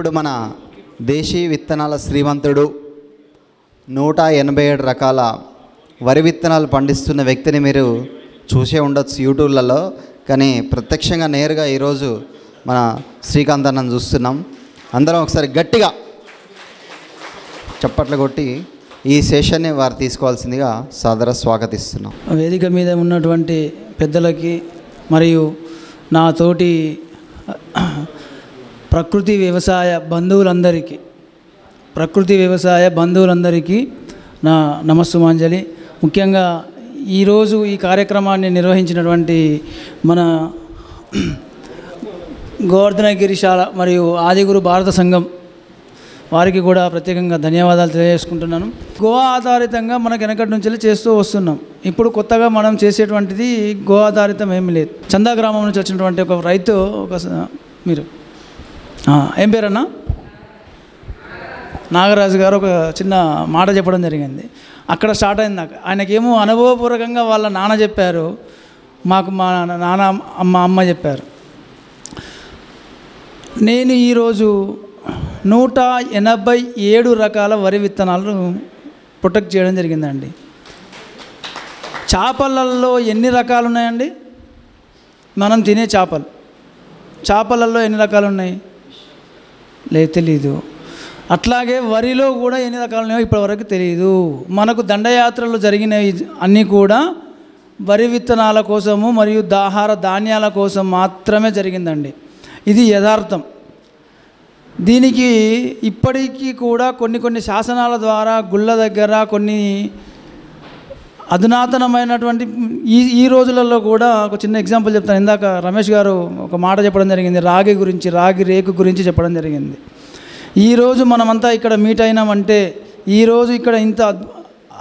ఇప్పుడు మన దేశీ విత్తనాల శ్రీమంతుడు 187 రకాల వరి విత్తనాలు పండిస్తున్న వ్యక్తిని మీరు చూసే ఉండొచ్చు యూట్యూబ్లలో. కానీ ప్రత్యక్షంగా నేరుగా ఈరోజు మన శ్రీకాంత్ అన్నను చూస్తున్నాం. అందరం ఒకసారి గట్టిగా చప్పట్లు కొట్టి ఈ సెషన్ని వారు తీసుకోవాల్సిందిగా సాదర స్వాగతిస్తున్నాం. వేదిక మీద ఉన్నటువంటి పెద్దలకి మరియు నా తోటి ప్రకృతి వ్యవసాయ బంధువులందరికీ నా నమస్సుమాంజలి. ముఖ్యంగా ఈరోజు ఈ కార్యక్రమాన్ని నిర్వహించినటువంటి మన గోవర్ధన గిరిశాల మరియు ఆదిగురు భారత సంఘం వారికి కూడా ప్రత్యేకంగా ధన్యవాదాలు తెలియజేసుకుంటున్నాను. గో ఆధారితంగా మనకు వెనకటి నుంచి చేస్తూ వస్తున్నాం. ఇప్పుడు కొత్తగా మనం చేసేటువంటిది గో ఆధారితం ఏమీ లేదు. చందా గ్రామం నుంచి వచ్చినటువంటి ఒక రైతు మీరు ఏం పేరన్నా నాగరాజు గారు ఒక చిన్న మాట చెప్పడం జరిగింది. అక్కడ స్టార్ట్ అయింది. ఆయనకేమో అనుభవపూర్వకంగా వాళ్ళ నాన్న చెప్పారు, మాకు మా నాన్న అమ్మ చెప్పారు. నేను ఈరోజు 187 రకాల వరి విత్తనాలు ప్రొటెక్ట్ చేయడం జరిగిందండి. చేపలలో ఎన్ని రకాలు ఉన్నాయండి? మనం తినే చేపలలో ఎన్ని రకాలు ఉన్నాయి? లేదు, తెలీదు. అట్లాగే వరిలో కూడా ఎన్ని రకాలు ఉన్నాయో ఇప్పటివరకు తెలియదు. మనకు దండయాత్రలు జరిగినవి అన్నీ కూడా వరి విత్తనాల కోసము మరియు ఆహార ధాన్యాల కోసం మాత్రమే జరిగిందండి. ఇది యథార్థం. దీనికి ఇప్పటికీ కూడా కొన్ని శాసనాల ద్వారా గుళ్ళ దగ్గర కొన్ని అధునాతనమైనటువంటి ఈ రోజులలో కూడా ఒక చిన్న ఎగ్జాంపుల్ చెప్తాను. ఇందాక రమేష్ గారు ఒక మాట చెప్పడం జరిగింది, రాగి రేకు గురించి చెప్పడం జరిగింది. ఈరోజు మనమంతా ఇక్కడ మీట్ అయినామంటే, ఈరోజు ఇక్కడ ఇంత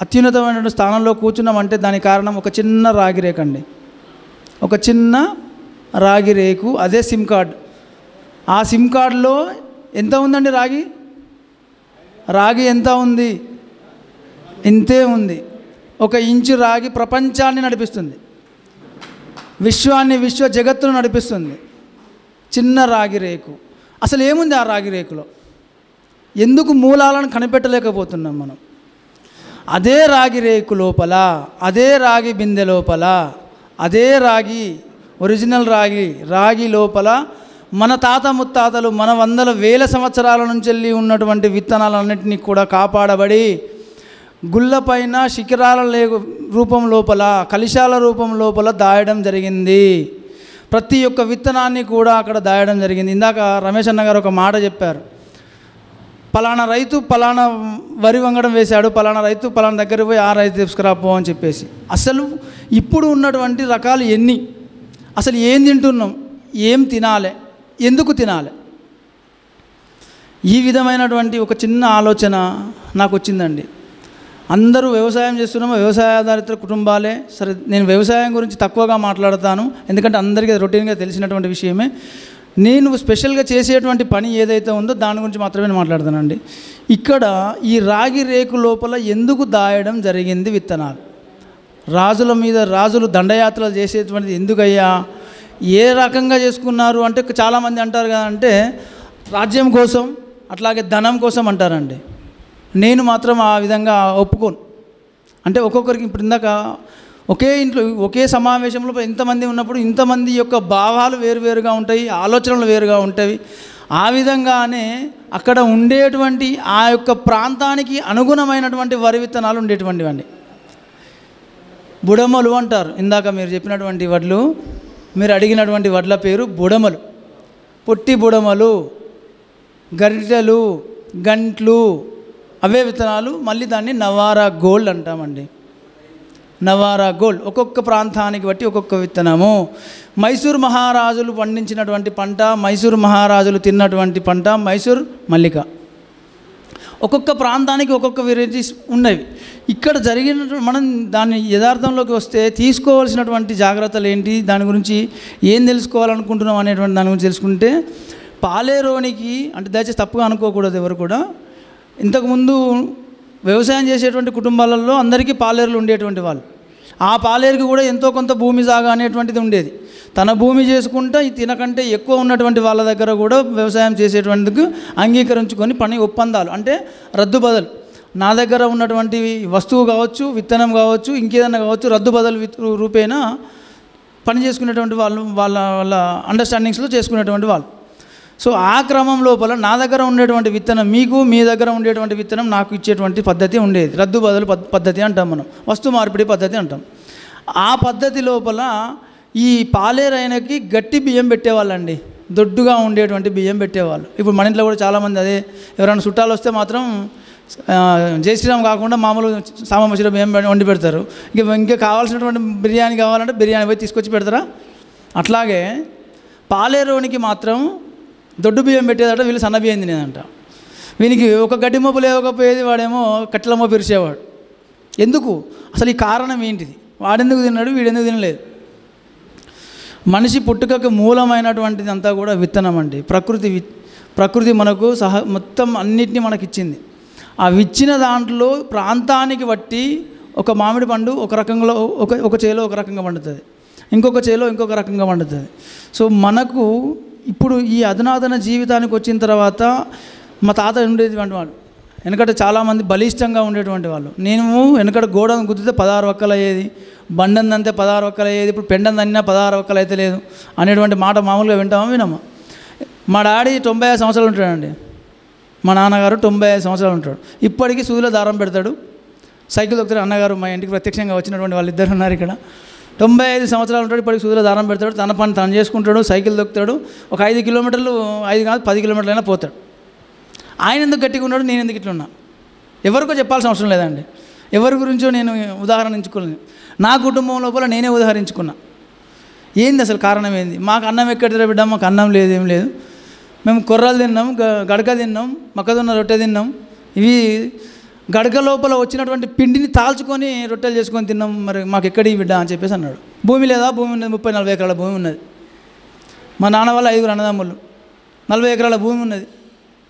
అత్యున్నతమైన స్థానంలో కూర్చున్నామంటే దానికి కారణం ఒక చిన్న రాగి రేకు అండి. ఒక చిన్న రాగి రేకు, అదే సిమ్ కార్డ్. ఆ సిమ్ కార్డులో ఎంత ఉందండి? రాగి ఎంత ఉంది? ఇంతే ఉంది. 1 ఇంచు రాగి ప్రపంచాన్ని నడిపిస్తుంది, విశ్వ జగత్తును నడిపిస్తుంది. చిన్న రాగి రేకు. అసలు ఏముంది ఆ రాగి రేకులో? ఎందుకు మూలాలను కనిపెట్టలేకపోతున్నాం మనం? అదే రాగి రేకు లోపల, అదే రాగి బిందె లోపల, అదే రాగి ఒరిజినల్ రాగి లోపల మన తాత ముత్తాతలు మన వందల వేల సంవత్సరాల నుంచి వెళ్ళి ఉన్నటువంటి విత్తనాలన్నింటినీ కూడా కాపాడబడి గుళ్ళపైన శిఖరాల రూపం లోపల, కలశాల రూపం లోపల దాయడం జరిగింది. ప్రతి ఒక్క విత్తనాన్ని కూడా అక్కడ దాయడం జరిగింది. ఇందాక రమేష్ అన్న గారు ఒక మాట చెప్పారు, పలానా రైతు పలానా వరి వంగడం వేశాడు, పలానా రైతు పలానా దగ్గర పోయి ఆ రైతు తీసుకురాపో అని చెప్పేసి. అసలు ఇప్పుడు ఉన్నటువంటి రకాలు ఎన్ని? అసలు ఏం తింటున్నాం? ఏం తినాలి? ఎందుకు తినాలి? ఈ విధమైనటువంటి ఒక చిన్న ఆలోచన నాకు వచ్చిందండి. అందరూ వ్యవసాయం చేస్తున్నాము, వ్యవసాయ ఆధారిత కుటుంబాలే. సరే, నేను వ్యవసాయం గురించి తక్కువగా మాట్లాడతాను, ఎందుకంటే అందరికీ రొటీన్గా తెలిసినటువంటి విషయమే. నేను స్పెషల్గా చేసేటువంటి పని ఏదైతే ఉందో దాని గురించి మాత్రమే మాట్లాడతానండి. ఇక్కడ ఈ రాగి రేకు లోపల ఎందుకు దాయడం జరిగింది విత్తనాలు? రాజులు దండయాత్రలు చేసేటువంటిది ఎందుకయ్యా? ఏ రకంగా చేసుకున్నారు అంటే చాలామంది అంటారు కదా, అంటే రాజ్యం కోసం, అట్లాగే ధనం కోసం అంటారండి. నేను మాత్రం ఆ విధంగా ఒప్పుకోను. అంటే ఒక్కొక్కరికి ఇప్పుడు ఇందాక ఒకే ఇంట్లో ఒకే సమావేశంలో ఇంతమంది ఉన్నప్పుడు ఇంతమంది యొక్క భావాలు వేరువేరుగా ఉంటాయి, ఆలోచనలు వేరుగా ఉంటాయి. ఆ విధంగానే అక్కడ ఉండేటువంటి ఆ యొక్క ప్రాంతానికి అనుగుణమైనటువంటి వరి విత్తనాలు ఉండేటువంటివండి. బుడమలు అంటారు. ఇందాక మీరు చెప్పినటువంటి వడ్లు, మీరు అడిగినటువంటి వడ్ల పేరు బుడమలు. పొట్టి బుడమలు, గరిటెలు, గంట్లు, అవే విత్తనాలు. మళ్ళీ దాన్ని నవారా గోల్డ్ అంటామండి. నవారా గోల్డ్ ఒక్కొక్క ప్రాంతానికి బట్టి ఒక్కొక్క విత్తనము. మైసూర్ మహారాజులు పండించినటువంటి పంట, మైసూర్ మహారాజులు తిన్నటువంటి పంట మైసూర్ మల్లిక. ఒక్కొక్క ప్రాంతానికి ఒక్కొక్క వెరైటీస్ ఉన్నవి. ఇక్కడ జరిగిన మనం దాన్ని యథార్థంలోకి వస్తే తీసుకోవాల్సినటువంటి జాగ్రత్తలు ఏంటి, దాని గురించి ఏం తెలుసుకోవాలనుకుంటున్నాం అనేటువంటి దాని గురించి తెలుసుకుంటే, పాలేరోనికి అంటే దయచేసి తప్పుగా అనుకోకూడదు ఎవరు కూడా. ఇంతకుముందు వ్యవసాయం చేసేటువంటి కుటుంబాలలో అందరికీ పాలేరులు ఉండేటువంటి వాళ్ళు. ఆ పాలేరుకి కూడా ఎంతో కొంత భూమి జాగా అనేటువంటిది ఉండేది. తన భూమి చేసుకుంటా తినకంటే ఎక్కువ ఉన్నటువంటి వాళ్ళ దగ్గర కూడా వ్యవసాయం చేసేటువంటికి అంగీకరించుకొని పని ఒప్పందాలు, అంటే రద్దు బదులు. నా దగ్గర ఉన్నటువంటి వస్తువు కావచ్చు, విత్తనం కావచ్చు, ఇంకేదన్నా కావచ్చు, రద్దు బదులు రూపేణా పని చేసుకునేటువంటి వాళ్ళు, వాళ్ళ వాళ్ళ అండర్స్టాండింగ్స్లో చేసుకునేటువంటి వాళ్ళు. సో ఆ క్రమం లోపల నా దగ్గర ఉండేటువంటి విత్తనం మీకు, మీ దగ్గర ఉండేటువంటి విత్తనం నాకు ఇచ్చేటువంటి పద్ధతి ఉండేది. రద్దు బదులు పద్ధతి అంటాం మనం, వస్తు మార్పిడి పద్ధతి అంటాం. ఆ పద్ధతి లోపల ఈ పాలేరైనకి గట్టి బియ్యం పెట్టేవాళ్ళండి, దొడ్డుగా ఉండేటువంటి బియ్యం పెట్టేవాళ్ళు. ఇప్పుడు మన ఇంట్లో కూడా చాలామంది అదే, ఎవరైనా చుట్టాలు వస్తే మాత్రం జై శ్రీరామ్ కాకుండా మామూలు సామామసిలో బియ్యం వండి పెడతారు. ఇంకా కావాల్సినటువంటి బిర్యానీ కావాలంటే బిర్యానీ పోయి తీసుకొచ్చి పెడతారా? అట్లాగే పాలేరోనికి మాత్రం దొడ్డు బియ్యం పెట్టేదట, వీళ్ళు సన్న బియ్యం తినేదంట. వీనికి ఒక గడ్డి మోపు లేకపోయేది, వాడేమో కట్టెల మోపు ఇరిచేవాడు. ఎందుకు అసలు? ఈ కారణం ఏంటిది? వాడెందుకు తిన్నాడు, వీడెందుకు తినలేదు? మనిషి పుట్టుకకు మూలమైనటువంటిది అంతా కూడా విత్తనం అండి. ప్రకృతి మనకు మొత్తం అన్నిటినీ మనకి ఇచ్చింది. ఆ ఇచ్చిన దాంట్లో ప్రాంతానికి బట్టి ఒక మామిడి పండు ఒక రకంలో ఒక చేలో ఒక రకంగా పండుతుంది, ఇంకొక చేలో ఇంకొక రకంగా పండుతుంది. సో మనకు ఇప్పుడు ఈ అధునాతన జీవితానికి వచ్చిన తర్వాత, మా తాత ఉండేటువంటి వాళ్ళు వెనకట చాలామంది బలిష్టంగా ఉండేటువంటి వాళ్ళు. నేను వెనకట గోడను గుద్దితే 16 ఒక్కలు అయ్యేది, బండందంతే 16 ఒక్కలు అయ్యేది, ఇప్పుడు పెండం తన్నినా 16 ఒక్కలు అయితే లేదు అనేటువంటి మాట మామూలుగా వినమా? మా డాడీ 95 సంవత్సరాలు ఉంటాడండి, మా నాన్నగారు 95 సంవత్సరాలు ఉంటాడు. ఇప్పటికీ సూదిలో దారం పెడతాడు, సైకిల్ దొక్కుతాడు. అన్నగారు మా ఇంటికి ప్రత్యక్షంగా వచ్చినటువంటి వాళ్ళిద్దరు ఉన్నారు ఇక్కడ. 95 సంవత్సరాలు ఉంటాడు, ఇప్పటికి సూదిలో దారం పెడతాడు, తన పని తను చేసుకుంటాడు, సైకిల్ దొక్కుతాడు. ఒక 5 కిలోమీటర్లు, 5 కాదు 10 కిలోమీటర్లు అయినా పోతాడు. ఆయన ఎందుకు గట్టిగా ఉన్నాడు, నేను ఎందుకు ఇట్లా ఉన్నా? ఎవరికో చెప్పాల్సిన అవసరం లేదండి. ఎవరి గురించో నేను ఉదాహరణించుకోలేను, నా కుటుంబం లోపల నేనే ఉదాహరించుకున్నా. ఏంది అసలు కారణం ఏంది? మాకు అన్నం ఎక్కడ బిడ్డ, మాకు అన్నం లేదు, ఏం లేదు. మేము కొర్రలు తిన్నాం, గడక తిన్నాం, మొక్కజొన్న రొట్టె తిన్నాం. ఇవి గడక లోపల వచ్చినటువంటి పిండిని తాల్చుకొని రొట్టెలు చేసుకొని తిన్నాం. మరి మాకు ఎక్కడి బిడ్డ అని చెప్పేసి అన్నాడు. భూమి లేదా? భూమి ఉన్నది, 30-40 ఎకరాల భూమి ఉన్నది. మా నాన్న వాళ్ళ 5 అన్నదమ్ములు, 40 ఎకరాల భూమి ఉన్నది.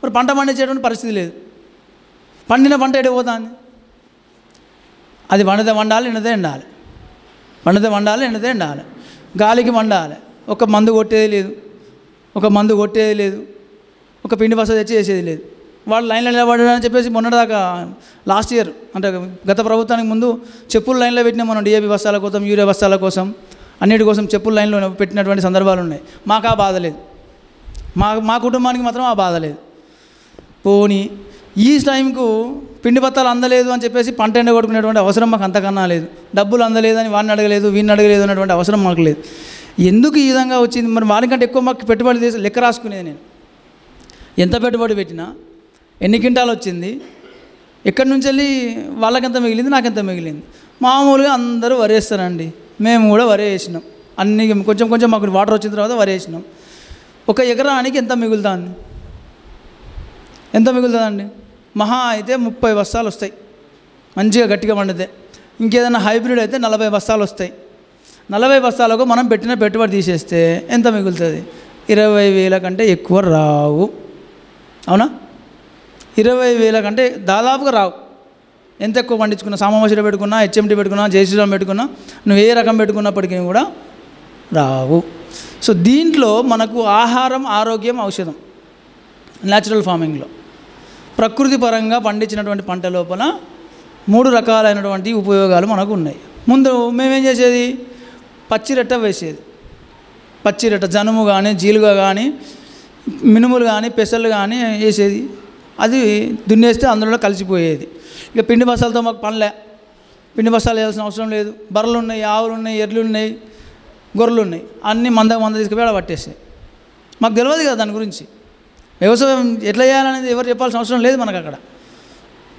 మరి పంట పండించేటువంటి పరిస్థితి లేదు. పండిన పంట ఎటు పోతుంది? అది వండితే వండాలి, ఎండితే ఎండాలి, వండితే వండాలి, ఎండితే ఎండాలి, గాలికి వండాలి. ఒక మందు కొట్టేది లేదు, ఒక పిండి బస్తా తెచ్చి వేసేది లేదు. వాళ్ళు లైన్లో నిలబడాలని చెప్పేసి మొన్నటిదాకా లాస్ట్ ఇయర్ అంటే గత ప్రభుత్వానికి ముందు చెప్పులు లైన్లో పెట్టినా మనం డిఏపి బస్తాల కోసం, యూరియా బస్తాల కోసం, అన్నిటి కోసం చెప్పులు లైన్లో పెట్టినటువంటి సందర్భాలు ఉన్నాయి. మాకు ఆ బాధ లేదు, మా కుటుంబానికి మాత్రం ఆ బాధ లేదు. పోనీ ఈ టైంకు పిండి బత్తాలు అందలేదు అని చెప్పేసి పంట ఎండగొట్టుకునేటువంటి అవసరం మాకు అంతకన్నా లేదు. డబ్బులు అందలేదని వాడిని అడగలేదు, వీడిని అడగలేదు అన్నటువంటి అవసరం మాకు లేదు. ఎందుకు ఈ విధంగా వచ్చింది? మరి వాడికంటే ఎక్కువ మాకు పెట్టుబడి చేసి లెక్క రాసుకునేది నేను. ఎంత పెట్టుబడి పెట్టినా, ఎన్ని క్వింటాలు వచ్చింది, ఎక్కడి నుంచి వెళ్ళి వాళ్ళకెంత మిగిలింది, నాకెంత మిగిలింది. మామూలుగా అందరూ వరేస్తారండి, మేము కూడా వరే వేసినాం. అన్ని కొంచెం కొంచెం మాకు వాటర్ వచ్చిన తర్వాత వరే వేసినాం. ఒక ఎకరానికి ఎంత మిగులుతుంది? ఎంత మిగులుతుందండి? మహా అయితే 30 బస్తాలు వస్తాయి, మంచిగా గట్టిగా పండితే. ఇంకేదైనా హైబ్రిడ్ అయితే 40 బస్తాలు వస్తాయి. 40 బస్తాలకు మనం పెట్టిన పెట్టుబడి తీసేస్తే ఎంత మిగులుతుంది? 20,000 కంటే ఎక్కువ రావు. అవునా? 20,000 కంటే దాదాపుగా రావు. ఎంత ఎక్కువ పండించుకున్నా, సామామసిలో పెట్టుకున్నా, హెచ్ఎంటీ పెట్టుకున్నా, జయశ్రీరామ్ పెట్టుకున్నా, నువ్వు ఏ రకం పెట్టుకున్నప్పటికీ కూడా రావు. సో దీంట్లో మనకు ఆహారం, ఆరోగ్యం, ఔషధం, న్యాచురల్ ఫార్మింగ్లో ప్రకృతి పరంగా పండించినటువంటి పంట లోపల 3 రకాలైనటువంటి ఉపయోగాలు మనకు ఉన్నాయి. ముందు మేమేం చేసేది? పచ్చిరొట్ట వేసేది. పచ్చిరొట్ట జనుము కానీ, జీలుగా కానీ, మినుములు కానీ, పెసలు కానీ వేసేది. అది దున్నేస్తే అందులో కలిసిపోయేది. ఇక పిండి బస్తాలతో మాకు పనిలే, పిండి బస్తాలు వేయాల్సిన అవసరం లేదు. బర్రెలు ఉన్నాయి, ఆవులు ఉన్నాయి, ఎడ్లు ఉన్నాయి, గొర్రెలు ఉన్నాయి, అన్నీ మంద తీసుకుపోయి పట్టేస్తాయి. మాకు తెలియదు కదా దాని గురించి. వ్యవసాయం ఎట్లా చేయాలనేది ఎవరు చెప్పాల్సిన అవసరం లేదు మనకు. అక్కడ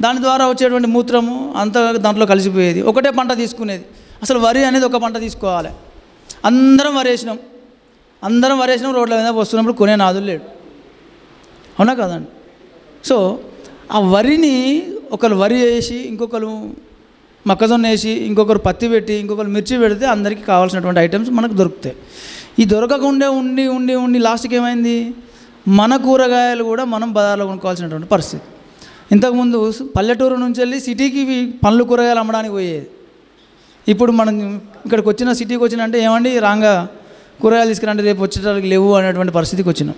దాని ద్వారా వచ్చేటువంటి మూత్రము అంతా దాంట్లో కలిసిపోయేది. ఒకటే పంట తీసుకునేది. అసలు వరి అనేది ఒక పంట తీసుకోవాలి. అందరం వరేసినాం, రోడ్ల మీద వస్తున్నప్పుడు కొనే నాదులు లేడు. అవునా కదండి? సో ఆ వరిని ఒకరు వరి వేసి, ఇంకొకరు మొక్కజొన్న వేసి, ఇంకొకరు పత్తి పెట్టి, ఇంకొకరు మిర్చి పెడితే అందరికీ కావాల్సినటువంటి ఐటమ్స్ మనకు దొరుకుతాయి. ఈ దొరకకుండా ఉండి లాస్ట్కి ఏమైంది? మన కూరగాయలు కూడా మనం బజార్లో కొనుక్కోవాల్సినటువంటి పరిస్థితి. ఇంతకుముందు పల్లెటూరు నుంచి వెళ్ళి సిటీకి పండ్లు కూరగాయలు అమ్మడానికి పోయేది. ఇప్పుడు మనం ఇక్కడికి వచ్చిన, సిటీకి వచ్చిన అంటే ఏమండి రాంగా కూరగాయలు తీసుకురండి రేపు వచ్చేటప్పుడు లేవు అనేటువంటి పరిస్థితికి వచ్చినాం.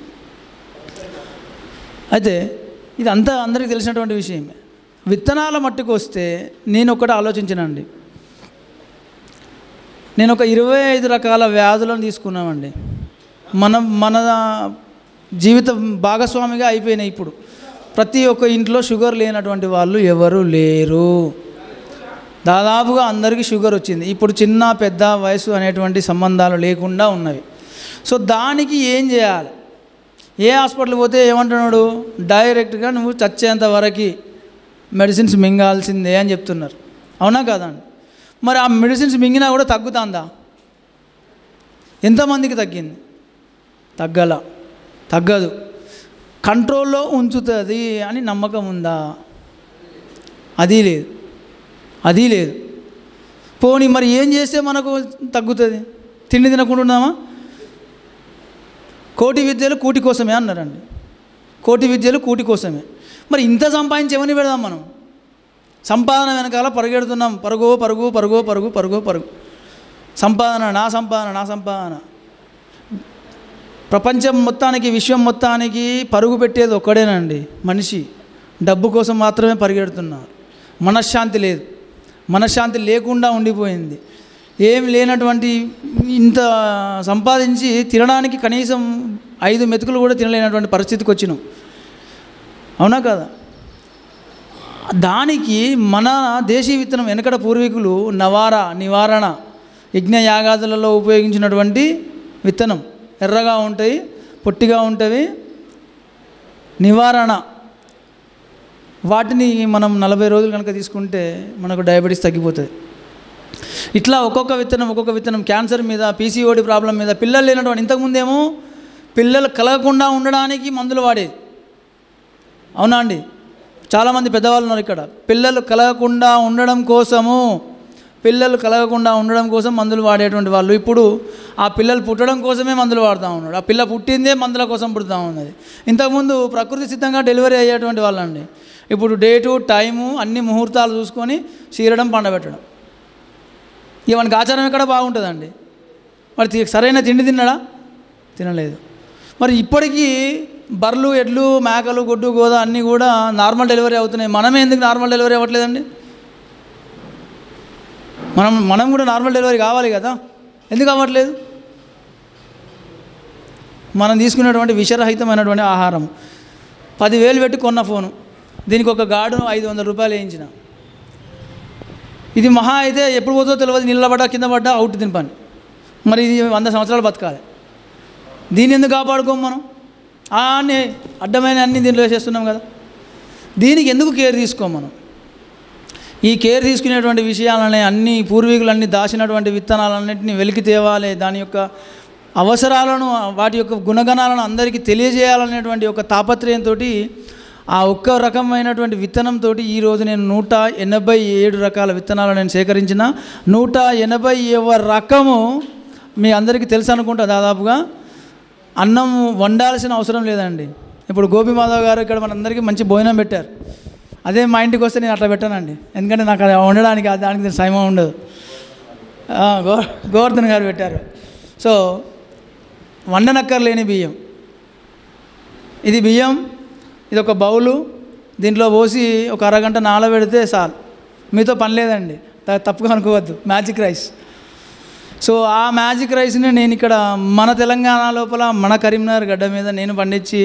అయితే ఇది అంతా అందరికీ తెలిసినటువంటి విషయమే. విత్తనాల మట్టుకు వస్తే నేను ఒకటి ఆలోచించానండి. నేను ఒక 25 రకాల వ్యాధులను తీసుకున్నామండి. మన జీవిత భాగస్వామిగా అయిపోయినాయి. ఇప్పుడు ప్రతి ఒక్క ఇంట్లో షుగర్ లేనటువంటి వాళ్ళు ఎవరు లేరు. దాదాపుగా అందరికీ షుగర్ వచ్చింది. ఇప్పుడు చిన్న పెద్ద వయసు అనేటువంటి సంబంధాలు లేకుండా ఉన్నవి. సో దానికి ఏం చేయాలి? ఏ హాస్పిటల్ పోతే ఏమంటున్నాడు, డైరెక్ట్గా నువ్వు చచ్చేంత వరకు మెడిసిన్స్ మింగాల్సిందే అని చెప్తున్నారు. అవునా కాదండి? మరి ఆ మెడిసిన్స్ మింగినా కూడా తగ్గుతుందా? ఎంతమందికి తగ్గింది? తగ్గదు. కంట్రోల్లో ఉంచుతుంది అని నమ్మకం ఉందా? అది లేదు. పోనీ మరి ఏం చేస్తే మనకు తగ్గుతుంది? తిండి తినకుండా ఉన్నామా? కోటి విద్యలు కూటి కోసమే అన్నారండి. కోటి విద్యలు కూటి కోసమే. మరి ఇంత సంపాదించి ఎవరిని పెడదాం మనం? సంపాదన వెనకాల పరిగెడుతున్నాం. పరుగు. సంపాదన, నా సంపాదన. ప్రపంచం మొత్తానికి, విశ్వం మొత్తానికి పరుగు పెట్టేది ఒక్కడేనండి, మనిషి. డబ్బు కోసం మాత్రమే పరిగెడుతున్నారు. మనశ్శాంతి లేదు. మనశ్శాంతి లేకుండా ఉండిపోయింది. ఏం లేనటువంటి ఇంత సంపాదించి తినడానికి కనీసం 5 మెతుకులు కూడా తినలేనటువంటి పరిస్థితికి వచ్చినాం. అవునా కదా? దానికి మన దేశీయ విత్తనం వెనకడ పూర్వీకులు నివారణ యజ్ఞ యాగాదులలో ఉపయోగించినటువంటి విత్తనం. ఎర్రగా ఉంటాయి, పొట్టిగా ఉంటుంది, నివారణ. వాటిని మనం 40 రోజులు కనుక తీసుకుంటే మనకు డయాబెటీస్ తగ్గిపోతుంది. ఇట్లా ఒక్కొక్క విత్తనం క్యాన్సర్ మీద, పీసీఓడి ప్రాబ్లం మీద, పిల్లలు లేనటువంటి, ఇంతకుముందేమో పిల్లలు కలగకుండా ఉండడానికి మందులు వాడేది. అవునా అండి? చాలామంది పెద్దవాళ్ళు ఉన్నారు ఇక్కడ. పిల్లలు కలగకుండా ఉండడం కోసం మందులు వాడేటువంటి వాళ్ళు ఇప్పుడు ఆ పిల్లలు పుట్టడం కోసమే మందులు వాడుతూ ఉన్నాడు. ఆ పిల్ల పుట్టిందే మందుల కోసం పుడుతూ ఉన్నది. ఇంతకుముందు ప్రకృతి సిద్ధంగా డెలివరీ అయ్యేటువంటి వాళ్ళండి. ఇప్పుడు డేటు, టైము, అన్ని ముహూర్తాలు చూసుకొని చీరడం, పండబెట్టడం. ఇవన్నీ ఆచారం ఎక్కడ బాగుంటుందండి? మరి సరైన తిండి తిన్నాడా? తినలేదు. మరి ఇప్పటికీ బర్రెలు, ఎడ్లు, మేకలు, గొడ్డు, గోద అన్నీ కూడా నార్మల్ డెలివరీ అవుతున్నాయి. మనమే ఎందుకు నార్మల్ డెలివరీ అవ్వట్లేదండి? మనం కూడా నార్మల్ డెలివరీ కావాలి కదా, ఎందుకు అవ్వట్లేదు? మనం తీసుకునేటువంటి విషరహితమైనటువంటి ఆహారం. 10,000 పెట్టి కొన్న ఫోను, దీనికి ఒక గాడును 500 రూపాయలు వేయించిన. ఇది మహా అయితే ఎప్పుడు పోతుందో తెలియదు, నిలబడ్డా కింద పడ్డా అవుట్ దీని పని. మరి ఇది 100 సంవత్సరాలు బతకాలి. దీన్ని ఎందుకు కాపాడుకోము మనం? అన్నీ అడ్డమైన అన్నీ దీంట్లో వేసేస్తున్నాం కదా. దీనికి ఎందుకు కేర్ తీసుకోము మనం? ఈ కేర్ తీసుకునేటువంటి విషయాలనే అన్ని పూర్వీకులన్నీ దాచినటువంటి విత్తనాలన్నింటినీ వెలికి తేవాలి. దాని యొక్క అవసరాలను, వాటి యొక్క గుణగణాలను అందరికీ తెలియజేయాలనేటువంటి ఒక తాపత్రయంతో ఆ ఒక్క రకమైనటువంటి విత్తనంతో ఈరోజు నేను 187 రకాల విత్తనాలు నేను సేకరించిన. 180వ రకము మీ అందరికీ తెలుసు అనుకుంటా. దాదాపుగా అన్నం వండాల్సిన అవసరం లేదండి. ఇప్పుడు గోపి మాధవ్ గారు ఇక్కడ మనందరికీ మంచి భోజనం పెట్టారు. అదే మా ఇంటికి వస్తే నేను అట్లా పెట్టానండి, ఎందుకంటే నాకు అది వండడానికి దానికి సమయం ఉండదు. గోవర్ధన్ గారు పెట్టారు. సో వండనక్కర్లేని బియ్యం, ఇది బియ్యం, ఇది ఒక బౌలు, దీంట్లో పోసి ఒక అరగంట నానబెడితే చాలు, మీతో పని లేదండి. తప్పుగా అనుకోవద్దు, మ్యాజిక్ రైస్. సో ఆ మ్యాజిక్ రైస్ని నేను ఇక్కడ మన తెలంగాణ లోపల, మన కరీంనగర్ గడ్డ మీద నేను పండించి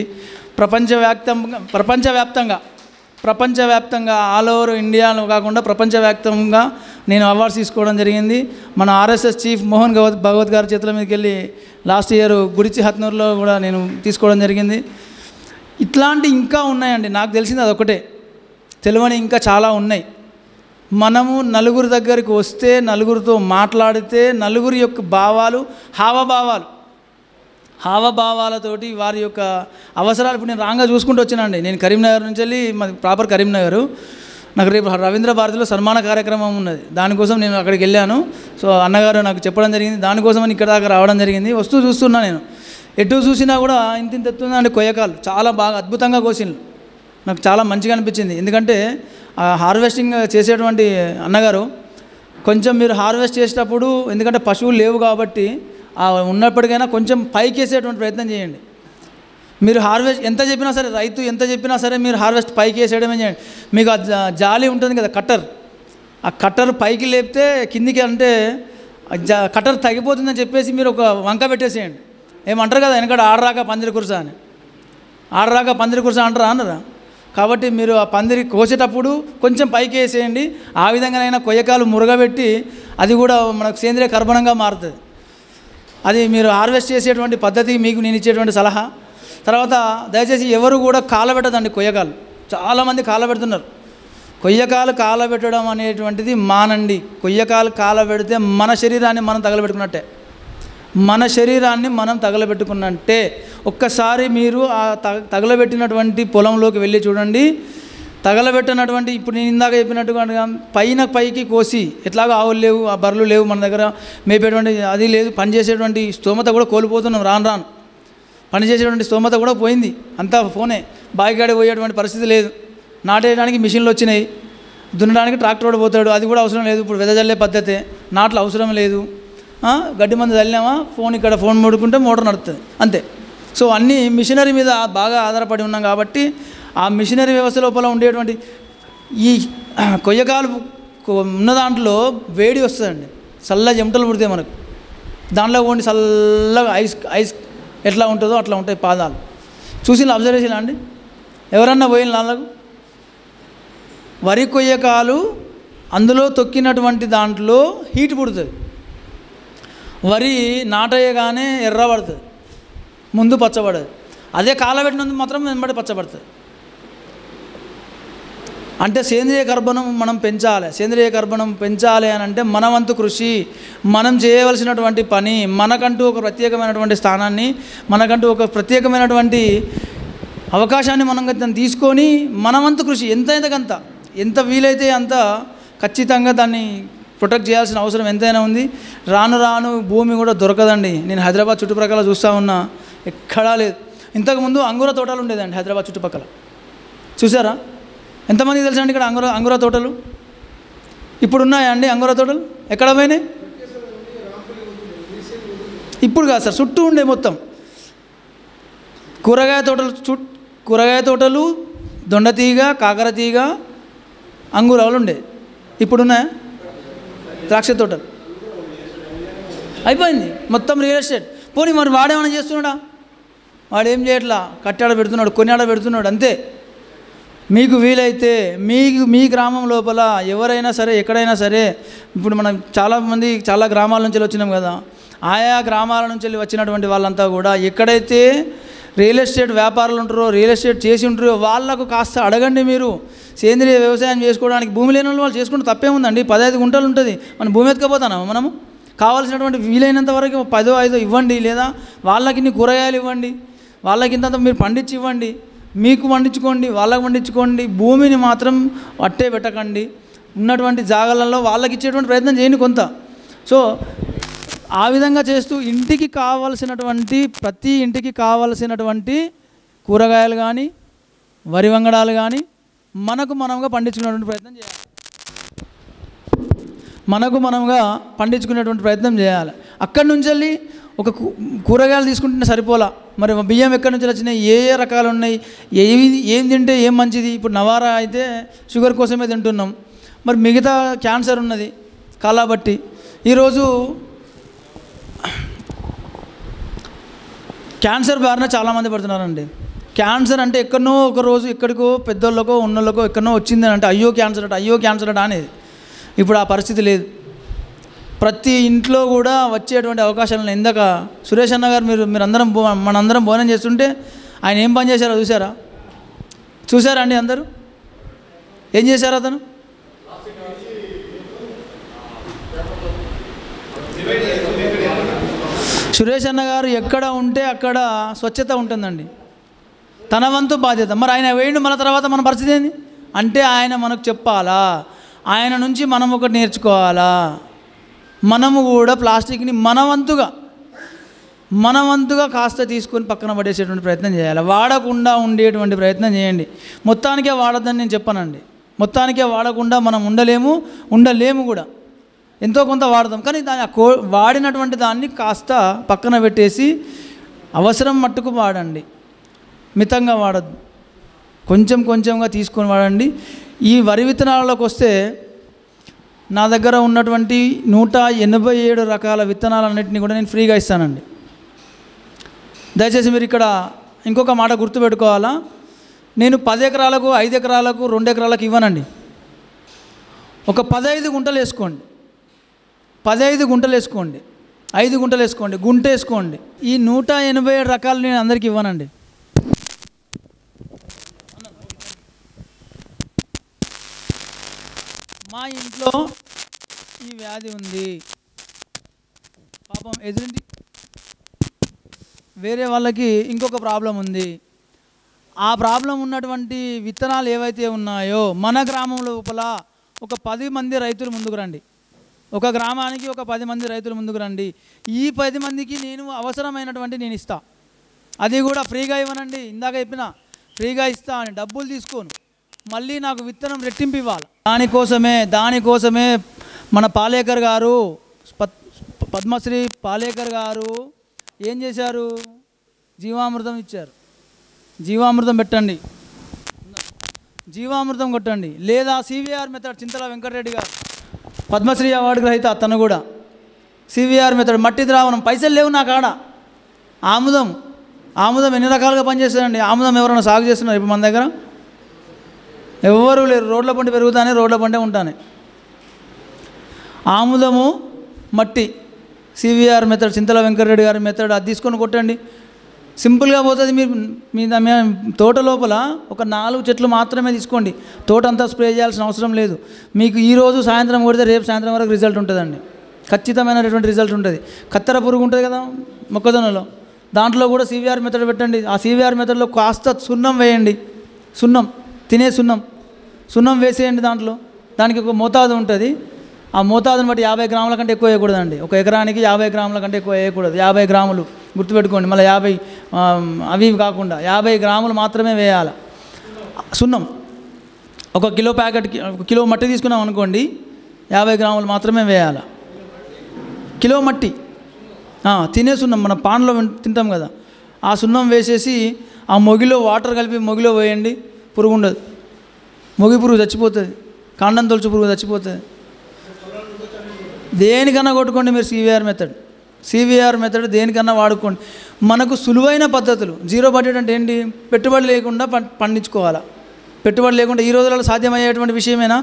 ప్రపంచవ్యాప్తంగా ఆల్ ఓవర్ ఇండియాలో కాకుండా ప్రపంచవ్యాప్తంగా నేను అవార్డ్స్ తీసుకోవడం జరిగింది. మన ఆర్ఎస్ఎస్ చీఫ్ మోహన్ భగవత్ గారి చేతుల మీదకి వెళ్ళి లాస్ట్ ఇయర్ గుడిచి హత్నూరులో కూడా నేను తీసుకోవడం జరిగింది. ఇట్లాంటి ఇంకా ఉన్నాయండి. నాకు తెలిసింది అదొకటే, తెలియని ఇంకా చాలా ఉన్నాయి. మనము నలుగురు దగ్గరికి వస్తే, నలుగురితో మాట్లాడితే, నలుగురి యొక్క హావభావాలతోటి వారి యొక్క అవసరాలు. ఇప్పుడు నేను రాంగా చూసుకుంటూ వచ్చానండి. నేను కరీంనగర్ నుంచి వెళ్ళి, మాది ప్రాపర్ కరీంనగర్. నాకు రేపు రవీంద్ర భారతిలో సన్మాన కార్యక్రమం ఉన్నది, దానికోసం నేను అక్కడికి వెళ్ళాను. సో అన్నగారు నాకు చెప్పడం జరిగింది, దానికోసం ఇక్కడ దాకా రావడం జరిగింది. వస్తూ చూస్తున్నా నేను, ఎటు చూసినా కూడా ఇంత ఎత్తుందండి కొయ్యకాలు, చాలా బాగా అద్భుతంగా కోసిండ్రు. నాకు చాలా మంచిగా అనిపించింది. ఎందుకంటే హార్వెస్టింగ్ చేసేటువంటి అన్నగారు కొంచెం మీరు హార్వెస్ట్ చేసేటప్పుడు, ఎందుకంటే పశువులు లేవు కాబట్టి ఉన్నప్పటికైనా కొంచెం పైకి వేసేటువంటి ప్రయత్నం చేయండి. మీరు హార్వెస్ట్ ఎంత చెప్పినా సరే, రైతు ఎంత చెప్పినా సరే మీరు హార్వెస్ట్ పైకి వేసేయడమే చేయండి. మీకు ఆ జాలి ఉంటుంది కదా కట్టర్, ఆ కట్టర్ పైకి లేపితే కిందికి అంటే కట్టర్ తగ్గిపోతుందని చెప్పేసి మీరు ఒక వంక పెట్టేసేయండి. ఏమంటారు కదా వెనకడ ఆడరాక పందిరి కురుసా అని, ఆడరాక పందిరి కురుసా అంటారా అన్నరా? కాబట్టి మీరు ఆ పందిరి కోసేటప్పుడు కొంచెం పైకి వేసేయండి. ఆ విధంగానైనా కొయ్యకాలు మురగబెట్టి అది కూడా మనకు సేంద్రియ కర్బనంగా మారుతుంది. అది మీరు హార్వెస్ట్ చేసేటువంటి పద్ధతి మీకు నేను ఇచ్చేటువంటి సలహా. తర్వాత దయచేసి ఎవరు కూడా కాలబెట్టదండి కొయ్యకాలు. చాలామంది కాలబెడుతున్నారు. కొయ్యకాలు కాలబెట్టడం అనేటువంటిది మానండి. కొయ్యకాలు కాలబెడితే మన శరీరాన్ని మనం తగలబెట్టుకున్నట్టే, మన శరీరాన్ని మనం తగలబెట్టుకున్నట్టే. ఒక్కసారి మీరు ఆ తగలబెట్టినటువంటి పొలంలోకి వెళ్ళి చూడండి. తగలబెట్టినటువంటి ఇప్పుడు నేను ఇందాక చెప్పినట్టుగా పైకి కోసి, ఎట్లాగో ఆవులు లేవు, ఆ బర్రెలు లేవు మన దగ్గర, మేపేటువంటి అది లేదు, పనిచేసేటువంటి స్తోమత కూడా కోల్పోతున్నాం. రాను పనిచేసేటువంటి స్తోమత కూడా పోయింది. అంతా ఫోనే, బాయిగాడి పోయేటువంటి పరిస్థితి లేదు. నాటేయడానికి మిషన్లు వచ్చినాయి, దున్నడానికి ట్రాక్టర్ కూడా పోతాడు, అది కూడా అవసరం లేదు. ఇప్పుడు వెదజల్లే పద్ధతే, నాట్లు అవసరం లేదు. గడ్డి మంది చల్లినామా, ఇక్కడ ఫోన్ ముడుకుంటే మోటార్ నడుస్తుంది అంతే. సో అన్నీ మిషనరీ మీద బాగా ఆధారపడి ఉన్నాం కాబట్టి ఆ మిషనరీ వ్యవస్థ లోపల ఉండేటువంటి ఈ కొయ్యకాలు ఉన్న దాంట్లో వేడి వస్తుందండి, చల్ల చెమటలు పుడితే మనకు. దాంట్లో పోండి చల్లగా ఐస్ ఎట్లా ఉంటుందో అట్లా ఉంటాయి పాదాలు. చూసి అబ్జర్వేషన్ అండి, ఎవరన్నా పోయిన నాళ్ళకు వరి కొయ్యకాలు అందులో తొక్కినటువంటి దాంట్లో హీట్ పుడుతుంది. వరి నాటయ్యగానే ఎర్రబడుతుంది, ముందు పచ్చబడదు. అదే కాలబెట్టినందుకు మాత్రం వెంబడి పచ్చబడుతుంది. అంటే సేంద్రియ కర్బనం మనం పెంచాలి. సేంద్రియ కర్బనం పెంచాలి అని అంటే మన వంతు కృషి, మనం చేయవలసినటువంటి పని, మనకంటూ ఒక ప్రత్యేకమైనటువంటి స్థానాన్ని, మనకంటూ ఒక ప్రత్యేకమైనటువంటి అవకాశాన్ని మనం తీసుకొని మన వంతు కృషి ఎంత వీలైతే అంత ఖచ్చితంగా దాన్ని ప్రొటెక్ట్ చేయాల్సిన అవసరం ఎంతైనా ఉంది. రాను భూమి కూడా దొరకదండి. నేను హైదరాబాద్ చుట్టుప్రక్కల చూస్తూ ఉన్నా, ఎక్కడా లేదు. ఇంతకుముందు అంగుర తోటలు ఉండేదండి హైదరాబాద్ చుట్టుపక్కల, చూసారా? ఎంతమందికి తెలుసా అండి ఇక్కడ అంగుర తోటలు? ఇప్పుడు ఉన్నాయా అండి అంగుర తోటలు? ఎక్కడ పోయినాయి? ఇప్పుడు కాదు సార్, చుట్టూ ఉండే మొత్తం కూరగాయ తోటలు, దొండతీగ, కాకరతీగ, అంగురాలు ఉండే. ఇప్పుడున్నాయా? ద్రాక్ష తోటలు అయిపోయింది, మొత్తం రియల్ ఎస్టేట్. పోనీ మరి వాడేమైనా చేస్తున్నాడా? వాడేం చేయట్లా, కట్టాడ పెడుతున్నాడు, కొన్యాడ పెడుతున్నాడు అంతే. మీకు వీలైతే మీ గ్రామం లోపల ఎవరైనా సరే, ఎక్కడైనా సరే, ఇప్పుడు మనం చాలామంది చాలా గ్రామాల నుంచి వచ్చినాం కదా, ఆయా గ్రామాల నుంచి వచ్చినటువంటి వాళ్ళంతా కూడా ఎక్కడైతే రియల్ ఎస్టేట్ వ్యాపారులు ఉంటారో, రియల్ ఎస్టేట్ చేసి ఉంటారో వాళ్ళకు కాస్త అడగండి. మీరు సేంద్రియ వ్యవసాయం చేసుకోవడానికి భూమి లేని వాళ్ళు చేసుకుంటే తప్పేముందండి. 15 గుంటలు ఉంటుంది, మనం భూమి ఎత్తుకపోతాము. మనము కావాల్సినటువంటి వీలైనంత వరకు 10-5 ఇవ్వండి, లేదా వాళ్ళకి ఇన్ని కూరగాయలు ఇవ్వండి, వాళ్ళకి ఇంత మీరు పండించి ఇవ్వండి. మీకు పండించుకోండి, వాళ్ళకి పండించుకోండి. భూమిని మాత్రం అట్టే పెట్టకండి. ఉన్నటువంటి జాగాలలో వాళ్ళకి ఇచ్చేటువంటి ప్రయత్నం చేయండి కొంత. సో ఆ విధంగా చేస్తూ ఇంటికి కావలసినటువంటి ప్రతి ఇంటికి కావలసినటువంటి కూరగాయలు కానీ, వరి వంగడాలు కానీ మనముగా పండించుకునేటువంటి ప్రయత్నం చేయాలి. పండించుకునేటువంటి ప్రయత్నం చేయాలి. అక్కడి నుంచి వెళ్ళి ఒక కూరగాయలు తీసుకుంటే సరిపోలా, మరి బియ్యం ఎక్కడి నుంచి వచ్చినాయి, ఏ రకాలు ఉన్నాయి, ఏం తింటే ఏం మంచిది. ఇప్పుడు నవారా అయితే షుగర్ కోసమే తింటున్నాం, మరి మిగతా క్యాన్సర్ ఉన్నది కాబట్టి ఈరోజు క్యాన్సర్ బారిన చాలామంది పడుతున్నారండి. క్యాన్సర్ అంటే ఎక్కడనో ఒక రోజు ఎక్కడికో పెద్దోళ్ళకో ఉన్నోళ్ళకో ఎక్కడనో వచ్చిందని అంటే అయ్యో క్యాన్సర్ అట అనేది. ఇప్పుడు ఆ పరిస్థితి లేదు. ప్రతి ఇంట్లో కూడా వచ్చేటువంటి అవకాశాలను ఇందాక సురేష్ అన్న గారు మనందరం భోజనం చేస్తుంటే ఆయన ఏం పని చేశారో చూసారా అండి? అందరూ ఏం చేశారు? అతను సురేష్ అన్న గారు ఎక్కడ ఉంటే అక్కడ స్వచ్ఛత ఉంటుందండి, తన వంతు బాధ్యత. మరి ఆయన వేయండి, మన తర్వాత మన పరిస్థితి ఏంది అంటే ఆయన మనకు చెప్పాలా, ఆయన నుంచి మనం ఒకటి నేర్చుకోవాలా. మనము కూడా ప్లాస్టిక్ని మన వంతుగా కాస్త తీసుకొని పక్కన పడేసేటువంటి ప్రయత్నం చేయాలి. వాడకుండా ఉండేటువంటి ప్రయత్నం చేయండి. మొత్తానికే వాడద్దని నేను చెప్పానండి. మొత్తానికే వాడకుండా మనం ఉండలేము కూడా. ఎంతో కొంత వాడతాం, కానీ దాని వాడినటువంటి దాన్ని కాస్త పక్కన పెట్టేసి అవసరం మట్టుకు వాడండి, మితంగా వాడద్దు, కొంచెం కొంచెంగా తీసుకొని వాడండి. ఈ వరి విత్తనాలలోకి వస్తే నా దగ్గర ఉన్నటువంటి 187 రకాల విత్తనాలన్నింటినీ కూడా నేను ఫ్రీగా ఇస్తానండి. దయచేసి మీరు ఇక్కడ ఇంకొక మాట గుర్తుపెట్టుకోవాలా, నేను 10 ఎకరాలకు 5 ఎకరాలకు 2 ఎకరాలకు ఇవ్వనండి. ఒక 15 గుంటలు వేసుకోండి, 15 గుంటలు వేసుకోండి, 5 గుంటలు వేసుకోండి, గుంట వేసుకోండి. ఈ 187 రకాలు నేను అందరికీ ఇవ్వనండి. మా ఇంట్లో ఈ వ్యాధి ఉంది, పాపం ఎదురింటి వేరే వాళ్ళకి ఇంకొక ప్రాబ్లం ఉంది, ఆ ప్రాబ్లం ఉన్నటువంటి విత్తనాలు ఏవైతే ఉన్నాయో మన గ్రామం లోపల ఒక 10 మంది రైతులు ముందుకు రండి, ఒక గ్రామానికి ఒక 10 మంది రైతులు ముందుకు రండి. ఈ 10 మందికి నేను అవసరమైనటువంటి నేను ఇస్తా, అది కూడా ఫ్రీగా ఇవ్వనండి. ఇందాక చెప్పిన ఫ్రీగా ఇస్తా అని డబ్బులు తీసుకోను, మళ్ళీ నాకు విత్తనం రెట్టింపు ఇవ్వాలి. దానికోసమే మన పాలేకర్ గారు, పద్మశ్రీ పాలేకర్ గారు ఏం చేశారు, జీవామృతం ఇచ్చారు. జీవామృతం పెట్టండి, జీవామృతం కొట్టండి. లేదా సివిఆర్ మెథడ్, చింతల వెంకటరెడ్డి గారు పద్మశ్రీ అవార్డు గ్రహీత, అతను కూడా సివిఆర్ మెథడ్, మట్టి ద్రావణం. పైసలు లేవు నా కాడ. ఆముదం ఎన్ని రకాలుగా పనిచేస్తుందండి. ఆముదం ఎవరైనా సాగు చేస్తున్నారు ఇప్పుడు మన దగ్గర? ఎవ్వరూ లేరు. రోడ్ల పంట పెరుగుతానే, రోడ్ల పంటే ఉంటానే. ఆముదము, మట్టి, సివిఆర్ మెథడ్, చింతల వెంకటరెడ్డి గారి మెథడ్, అది తీసుకొని కొట్టండి, సింపుల్గా పోతుంది. మీరు మీ తోట లోపల ఒక 4 చెట్లు మాత్రమే తీసుకోండి, తోట అంతా స్ప్రే చేయాల్సిన అవసరం లేదు. మీకు ఈరోజు సాయంత్రం కొడితే రేపు సాయంత్రం వరకు రిజల్ట్ ఉంటుందండి, ఖచ్చితమైనటువంటి రిజల్ట్ ఉంటుంది. కత్తెర పురుగు ఉంటుంది కదా మొక్కజొన్నలో, దాంట్లో కూడా సివిఆర్ మెథడ్ పెట్టండి. ఆ సివిఆర్ మెథడ్లో కాస్త సున్నం వేయండి, తినే సున్నం వేసేయండి. దానికి ఒక మోతాదు ఉంటుంది, ఆ మోతాదుని బట్టి 50 గ్రాముల కంటే ఎక్కువ వేయకూడదండి. ఒక ఎకరానికి 50 గ్రాముల కంటే ఎక్కువ వేయకూడదు. 50 గ్రాములు గుర్తుపెట్టుకోండి. మళ్ళీ 50 అవి కాకుండా 50 గ్రాములు మాత్రమే వేయాలి సున్నం. ఒక కిలో ప్యాకెట్కి, ఒక కిలో మట్టి తీసుకున్నాం అనుకోండి, 50 గ్రాములు మాత్రమే వేయాలి. కిలో మట్టి తినే సున్నం, మన పాన్లో తింటాం కదా, ఆ సున్నం వేసేసి ఆ మొగిలో వాటర్ కలిపి మొగిలో వేయండి. పురుగు ఉండదు, మొగి పురుగు చచ్చిపోతుంది, కాండం తొలుచు పురుగు చచ్చిపోతుంది. దేనికన్నా కొట్టుకోండి మీరు సివిఆర్ మెథడ్ దేనికన్నా వాడుకోండి. మనకు సులువైన పద్ధతులు. జీరో బడ్జెట్ అంటే ఏంటి? పెట్టుబడి లేకుండా పండించుకోవాలా. పెట్టుబడి లేకుండా ఈ రోజులలో సాధ్యమయ్యేటువంటి విషయమేనా?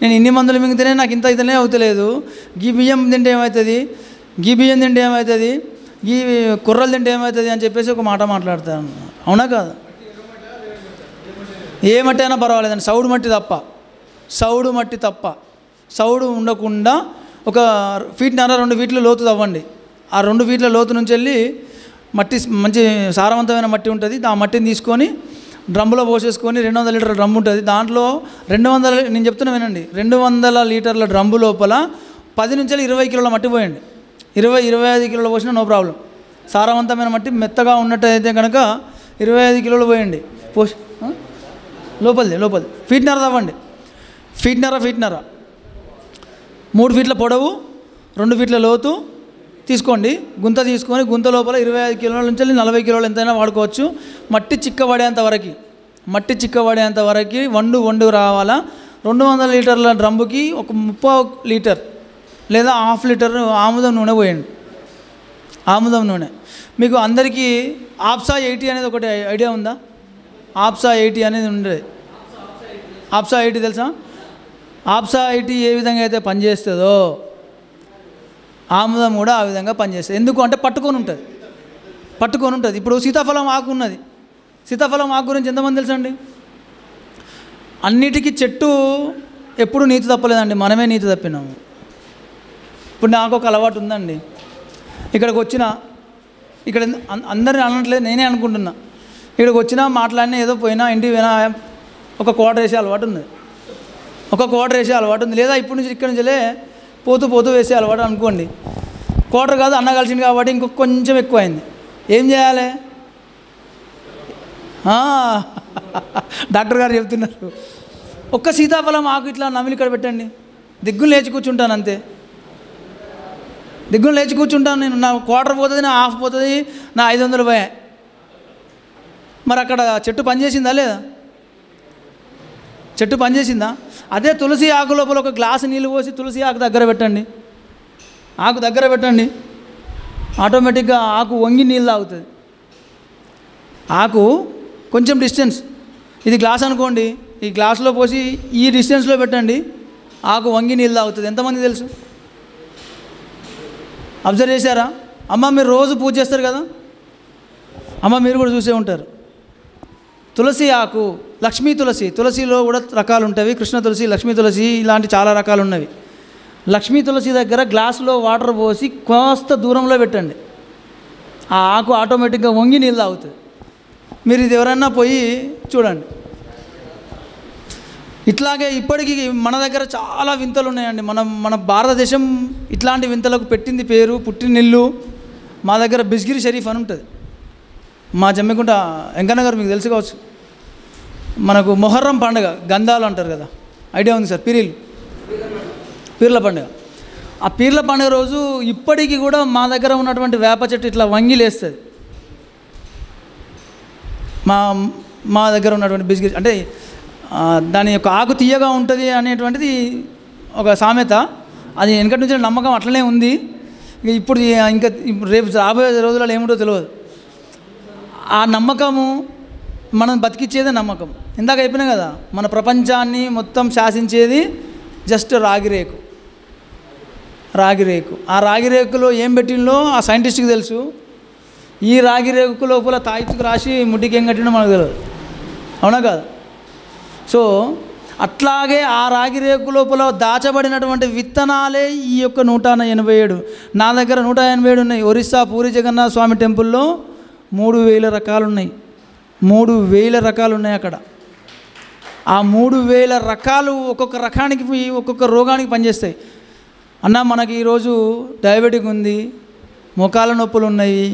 నేను ఇన్ని మందులు మింగితేనే నాకు ఇంత ఇతనే అవుతలేదు, గీ బియ్యం తింటే ఏమవుతుంది, గీ బియ్యం తింటే ఏమవుతుంది, గీ కుర్రలు తింటే ఏమవుతుంది అని చెప్పేసి ఒక మాట మాట్లాడతాను. అవునా కాదు? ఏ మట్టి అయినా పర్వాలేదండి, సౌడు మట్టి తప్ప సౌడు ఉండకుండా ఒక 1.5 ఫీట్ 2 ఫీట్ల లోతు తవ్వండి. ఆ 2 ఫీట్ల లోతు నుంచి వెళ్ళి మట్టి, మంచి సారవంతమైన మట్టి ఉంటుంది, ఆ మట్టిని తీసుకొని డ్రమ్ములో పోసేసుకొని 200 లీటర్ల డ్రమ్ ఉంటుంది, దాంట్లో 200, నేను చెప్తున్నా వినండి, 200 లీటర్ల డ్రమ్ము లోపల 10 నుంచి 20 కిలోల మట్టి పోయండి. 20-25 కిలోలు పోసినా నో ప్రాబ్లం. సారవంతమైన మట్టి మెత్తగా ఉన్నట్టయితే కనుక 25 కిలోలు పోయండి. లోపలిది 1.5 ఫీట్ తవ్వండి. 1.5 ఫీట్ 3 ఫీట్ల పొడవు, 2 ఫీట్ల లోతు తీసుకోండి. గుంత తీసుకొని గుంత లోపల 25 కిలోల నుంచి 40 కిలోలు ఎంతైనా వాడుకోవచ్చు. మట్టి చిక్కబడేంత వరకు వండు రావాలా. 200 లీటర్ల డ్రమ్ముకి ఒక 30 లీటర్ లేదా 1/2 లీటర్ ఆముదం నూనె పోయండి. ఆముదం నూనె మీకు అందరికీ ఆప్సా 80 అనేది ఒకటి ఐడియా ఉందా? ఆప్సా 80 అనేది ఉండేది. ఆప్సా 80 తెలుసా? ఆప్సా 80 ఏ విధంగా అయితే పనిచేస్తుందో ఆముదం కూడా ఆ విధంగా పనిచేస్తుంది. ఎందుకు అంటే పట్టుకొని ఉంటుంది. ఇప్పుడు సీతాఫలం ఆకు ఉన్నది. సీతాఫలం ఆకు గురించి ఎంతమంది తెలుసండి? అన్నిటికీ చెట్టు ఎప్పుడు నీతి తప్పలేదండి, మనమే నీతి తప్పినాము. ఇప్పుడు నాకు ఒక అలవాటు ఉందండి, ఇక్కడికి వచ్చిన, ఇక్కడ అందరిని అనట్లేదు, నేనే అనుకుంటున్నా, ఇక్కడికి వచ్చినా మాట్లాడినా ఏదో పోయినా ఇంటికి పోయినా ఒక క్వార్టర్ వేసే అలవాటు ఉంది. లేదా ఇప్పటి నుంచి ఇక్కడి నుంచే పోతూ వేసే అలవాటు అనుకోండి. క్వార్టర్ కాదు, అన్న కలిసింది కాబట్టి ఇంకొక కొంచెం ఎక్కువ అయింది. ఏం చేయాలి? డాక్టర్ గారు చెప్తున్నారు, ఒక్క సీతాఫలం ఆకు ఇట్లా నమిలి ఇక్కడ పెట్టండి, దిగ్గులు లేచి కూర్చుంటాను అంతే. దిగ్గున లేచి కూర్చుంటాను నేను. నా క్వార్టర్ పోతుంది, నా హాఫ్ పోతుంది, నా 500 పోయాయి. మరి అక్కడ చెట్టు పనిచేసిందా లేదా? చెట్టు పనిచేసిందా? అదే తులసి ఆకు లోపల ఒక గ్లాసు నీళ్ళు పోసి తులసి ఆకు దగ్గర పెట్టండి, ఆకు దగ్గర పెట్టండి, ఆటోమేటిక్గా ఆకు వంగి నీళ్ళు తాగుతుంది. ఆకు కొంచెం డిస్టెన్స్, ఇది గ్లాస్ అనుకోండి, ఈ గ్లాసులో పోసి ఈ డిస్టెన్స్లో పెట్టండి, ఆకు వంగి నీళ్ళు తాగుతుంది. ఎంతమంది తెలుసు? అబ్జర్వ్ చేశారా? అమ్మ మీరు రోజు పూజ చేస్తారు కదా అమ్మ, మీరు కూడా చూసే ఉంటారు. తులసి ఆకు, లక్ష్మీ తులసి, తులసిలో కూడా రకాలు ఉంటాయి, కృష్ణ తులసి, లక్ష్మీ తులసి, ఇలాంటి చాలా రకాలు ఉన్నవి. లక్ష్మీ తులసి దగ్గర గ్లాసులో వాటర్ పోసి కాస్త దూరంలో పెట్టండి, ఆ ఆకు ఆటోమేటిక్గా వంగి నీళ్ళు తాగుతుంది. మీరు ఇది ఎవరన్నా పోయి చూడండి. ఇట్లాగే ఇప్పటికీ మన దగ్గర చాలా వింతలు ఉన్నాయండి. మన భారతదేశం ఇట్లాంటి వింతలకు పెట్టింది పేరు, పుట్టినిల్లు. మా దగ్గర బిస్గిరి షరీఫ్ అని ఉంటుంది, మా జమ్మికుంట వెంకన్న గారు మీకు తెలుసు కావచ్చు. మనకు మొహర్రం పండుగ, గంధాలు అంటారు కదా, ఐడియా ఉంది సార్? పీర్ల పండుగ. ఆ పీర్ల పండుగ రోజు ఇప్పటికీ కూడా మా దగ్గర ఉన్నటువంటి వేప చెట్టు ఇట్లా వంగి లేస్తుంది. మా దగ్గర ఉన్నటువంటి బిస్గిరి అంటే దాని యొక్క ఆకు తీయగా ఉంటుంది అనేటువంటిది ఒక సామెత. అది వెనకటి నుంచి నమ్మకం అట్లనే ఉంది. ఇప్పుడు ఇంకా రేపు రాబోయే రోజులలో ఏముంటో తెలియదు. ఆ నమ్మకము మనం బతికిచ్చేదే నమ్మకం. ఇందాక అయిపోయినా కదా, మన ప్రపంచాన్ని మొత్తం శాసించేది జస్ట్ రాగిరేకు. ఆ రాగిరేకులో ఏం పెట్టిందో ఆ సైంటిస్ట్కి తెలుసు. ఈ రాగిరేకు లోపల తాయితుకు రాసి ముడ్డికి ఏం కట్టిందో మనకు తెలియదు, అవునా కాదు? సో అట్లాగే ఆ రాగిరేకు లోపల దాచబడినటువంటి విత్తనాలే ఈ యొక్క 187. నా దగ్గర 187 ఉన్నాయి. ఒరిస్సా పూరి జగన్నాథ స్వామి టెంపుల్లో 3000 రకాలు ఉన్నాయి. 3000 రకాలు ఉన్నాయి అక్కడ. ఆ 3000 రకాలు ఒక్కొక్క రకానికి ఒక్కొక్క రోగానికి పనిచేస్తాయి. అన్న మనకి ఈరోజు డయాబెటిక్ ఉంది, మోకాళ్ళ నొప్పులు ఉన్నాయి,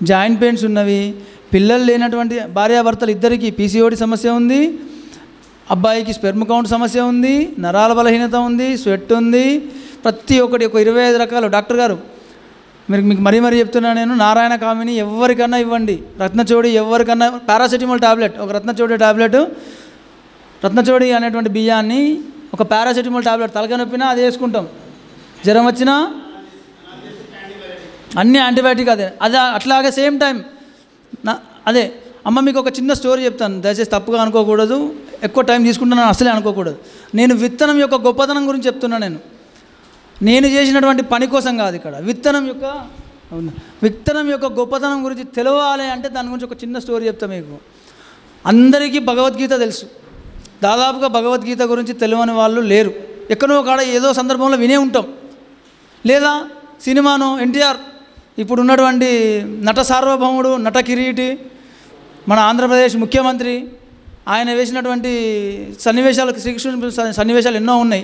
జాయింట్ పెయిన్స్ ఉన్నవి, పిల్లలు లేనటువంటి భార్యాభర్తలు ఇద్దరికి పీసీఓడి సమస్య ఉంది, అబ్బాయికి స్పెర్మ్ కౌంట్ సమస్య ఉంది, నరాల బలహీనత ఉంది, స్వెట్ ఉంది, ప్రతి ఒక్కటి ఒక 25 రకాలు. డాక్టర్ గారు మీకు మరీ చెప్తున్నాను నేను, నారాయణ కామిని ఎవరికన్నా ఇవ్వండి, రత్నచోడి ఎవరికన్నా, పారాసెటమాల్ టాబ్లెట్, ఒక రత్నచోడి టాబ్లెట్, రత్నచోడి అనేటువంటి బియ్యాన్ని ఒక పారాసెటమాల్ టాబ్లెట్ తలకాయ నొప్పినా అది వేసుకుంటాం, జ్వరం వచ్చినా అన్నీ యాంటీబయాటిక్. అదే అట్లాగే సేమ్ టైం అదే. అమ్మ మీకు ఒక చిన్న స్టోరీ చెప్తాను, దయచేసి తప్పుగా అనుకోకూడదు, ఎక్కువ టైం తీసుకుంటున్నాను అసలే అనుకోకూడదు. నేను విత్తనం యొక్క గొప్పతనం గురించి చెప్తున్నా. నేను చేసినటువంటి పని కోసం కాదు, ఇక్కడ విత్తనం యొక్క గొప్పతనం గురించి తెలవాలి అంటే దాని గురించి ఒక చిన్న స్టోరీ చెప్తా మీకు. అందరికీ భగవద్గీత తెలుసు, దాదాపుగా భగవద్గీత గురించి తెలియని వాళ్ళు లేరు. ఎక్కడో కాడ ఏదో సందర్భంలో వినే ఉంటాం, లేదా సినిమాను ఎన్టీఆర్ ఇప్పుడు ఉన్నటువంటి నట సార్వభౌముడు, నట కిరీటి, మన ఆంధ్రప్రదేశ్ ముఖ్యమంత్రి, ఆయన వేసినటువంటి సన్నివేశాలు, శ్రీకృష్ణుని సన్నివేశాలు ఎన్నో ఉన్నాయి.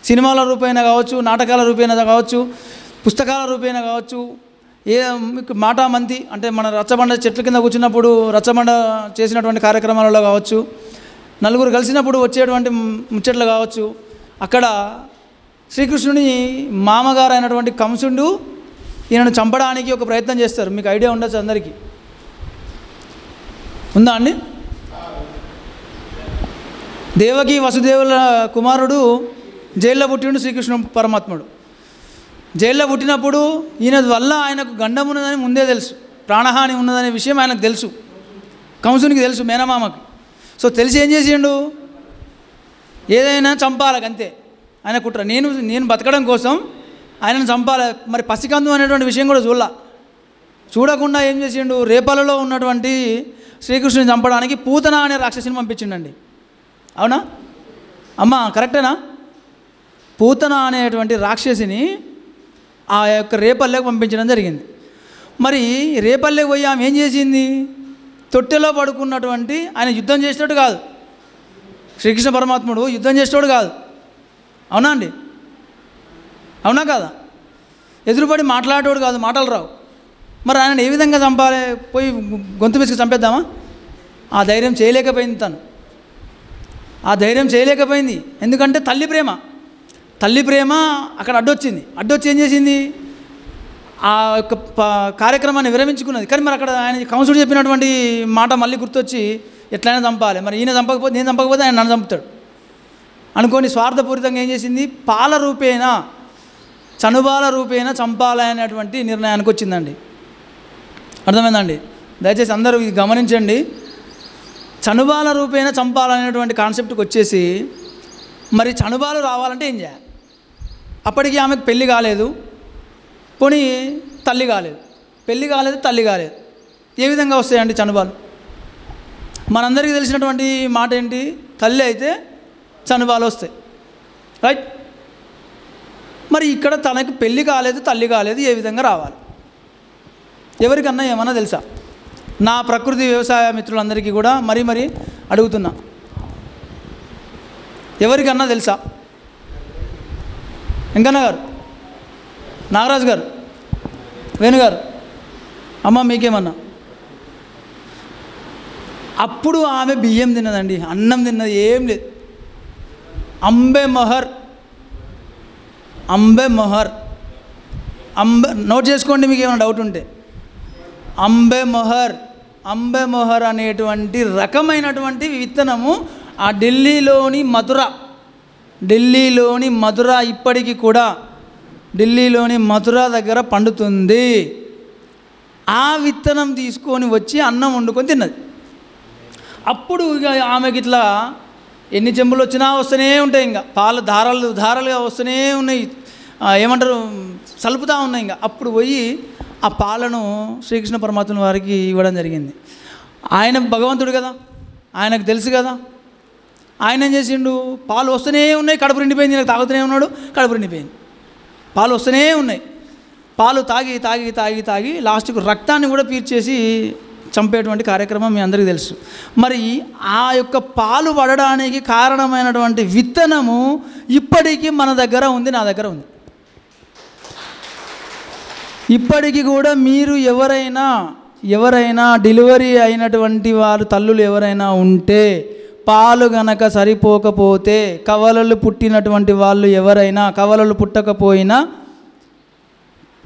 సినిమాల రూపేణ కావచ్చు, నాటకాల రూపేణ కావచ్చు, పుస్తకాల రూపేణ కావచ్చు, మీకు మాటామంతి అంటే మన రచ్చబండ చెట్ల కింద కూర్చున్నప్పుడు రచ్చబండ చేసినటువంటి కార్యక్రమాలలో కావచ్చు, నలుగురు కలిసినప్పుడు వచ్చేటువంటి ముచ్చట్లు కావచ్చు. అక్కడ శ్రీకృష్ణుని మామగారు అయినటువంటి కంసుడు ఈయనను చంపడానికి ఒక ప్రయత్నం చేస్తారు. మీకు ఐడియా ఉండొచ్చు, అందరికీ ఉందా అండి? దేవకి వసుదేవుల కుమారుడు జైల్లో పుట్టిండు శ్రీకృష్ణ పరమాత్ముడు. జైల్లో పుట్టినప్పుడు ఈయన వల్ల ఆయనకు గండం ఉన్నదని ముందే తెలుసు, ప్రాణహాని ఉన్నదనే విషయం ఆయనకు తెలుసు, కంసునికి తెలుసు, మేనమామకి. సో తెలిసి ఏం చేసిండు, ఏదైనా చంపాలి అంతే ఆయన కుట్ర. నేను బతకడం కోసం ఆయనను చంపాలి. మరి పసికందు అనేటువంటి విషయం కూడా చూడకుండా ఏం చేసిండు, రేపలలో ఉన్నటువంటి శ్రీకృష్ణుని చంపడానికి పూతన అనే రాక్షసిని పంపించిండండి. అవునా అమ్మ, కరెక్టేనా? పూతన అనేటువంటి రాక్షసిని ఆ యొక్క రేపల్లెకు పంపించడం జరిగింది. మరి రేపల్లెకు పోయి ఆమె ఏం చేసింది, తొట్టెలో పడుకున్నటువంటి ఆయన యుద్ధం చేసినట్టు కాదు, శ్రీకృష్ణ పరమాత్ముడు యుద్ధం చేసేవాడు కాదు, అవునా అండి? అవునా కాదా? ఎదురుపడి మాట్లాడేవాడు కాదు, మాటలు రావు. మరి ఆయన ఏ విధంగా చంపాలి, పోయి గొంతు పిసికి చంపేద్దామా? ఆ ధైర్యం చేయలేకపోయింది తను, ఆ ధైర్యం చేయలేకపోయింది. ఎందుకంటే తల్లి ప్రేమ అక్కడ అడ్డొచ్చింది. అడ్డొచ్చి ఏం చేసింది, ఆ యొక్క కార్యక్రమాన్ని విరమించుకున్నది. కానీ మరి అక్కడ ఆయన కౌన్సిలర్ చెప్పినటువంటి మాట మళ్ళీ గుర్తొచ్చి ఎట్లయినా చంపాలి, మరి ఈయన చంపకపోతే నేను చంపకపోతే ఆయన నన్ను చంపుతాడు అనుకొని స్వార్థపూరితంగా ఏం చేసింది, పాల రూపేణ చనుబాల రూపేణ చంపాలనేటువంటి నిర్ణయానికి వచ్చిందండి. అర్థమైందండి? దయచేసి అందరూ ఇది గమనించండి. చనుబాల రూపేణ చంపాలనేటువంటి కాన్సెప్ట్కి వచ్చేసి మరి చనుబాలు రావాలంటే ఏం చేయాలి? అప్పటికి ఆమెకు పెళ్ళి కాలేదు, పోనీ తల్లి కాలేదు, పెళ్ళి కాలేదు, తల్లి కాలేదు, ఏ విధంగా వస్తాయండి చనుబాలు? మనందరికీ తెలిసినటువంటి మాట ఏంటి, తల్లి అయితే చనుబాలు వస్తాయి, రైట్? మరి ఇక్కడ తనకు పెళ్ళి కాలేదు, తల్లి కాలేదు, ఏ విధంగా రావాలి? ఎవరికన్నా ఏమన్నా తెలుసా? నా ప్రకృతి వ్యవసాయ మిత్రులందరికీ కూడా మరీ అడుగుతున్నా, ఎవరికన్నా తెలుసా? వెంకన్న గారు, నాగరాజు గారు, వేణుగారు, అమ్మ మీకేమన్నా? అప్పుడు ఆమె బియ్యం తిన్నదండి, అన్నం తిన్నది, ఏం లేదు. అంబే మొహర్ నోట్ చేసుకోండి మీకు ఏమైనా డౌట్ ఉంటే. అంబే మొహర్ అనేటువంటి రకమైనటువంటి విత్తనము ఆ ఢిల్లీలోని మధుర ఇప్పటికీ కూడా ఢిల్లీలోని మధుర దగ్గర పండుతుంది. ఆ విత్తనం తీసుకొని వచ్చి అన్నం వండుకొని తిన్నది. అప్పుడు ఇక ఆమెకి ఇట్లా ఎన్ని చెంబులు వచ్చినా వస్తూనే ఉంటాయి, ఇంకా పాలు ధారలుగా వస్తూనే ఉన్నాయి, ఏమంటారు సలుపుతూ ఉన్నాయి. ఇంకా అప్పుడు పోయి ఆ పాలను శ్రీకృష్ణ పరమాత్మ వారికి ఇవ్వడం జరిగింది. ఆయన భగవంతుడు కదా, ఆయనకు తెలుసు కదా. ఆయన ఏం చేసిండు, పాలు వస్తూనే ఉన్నాయి, కడుపు నిండిపోయింది, నాకు తాగుతూనే ఉన్నాడు, కడుపు నిండిపోయింది, పాలు వస్తూనే ఉన్నాయి. పాలు తాగి తాగి తాగి తాగి లాస్ట్కు రక్తాన్ని కూడా పీల్చేసి చంపేటువంటి కార్యక్రమం మీ అందరికీ తెలుసు. మరి ఆ యొక్క పాలు పడడానికి కారణమైనటువంటి విత్తనము ఇప్పటికీ మన దగ్గర ఉంది, నా దగ్గర ఉంది. ఇప్పటికీ కూడా మీరు ఎవరైనా డెలివరీ అయినటువంటి వారు తల్లులు ఎవరైనా ఉంటే, పాలు గనక సరిపోకపోతే, కవలలు పుట్టినటువంటి వాళ్ళు ఎవరైనా, కవలలు పుట్టకపోయినా,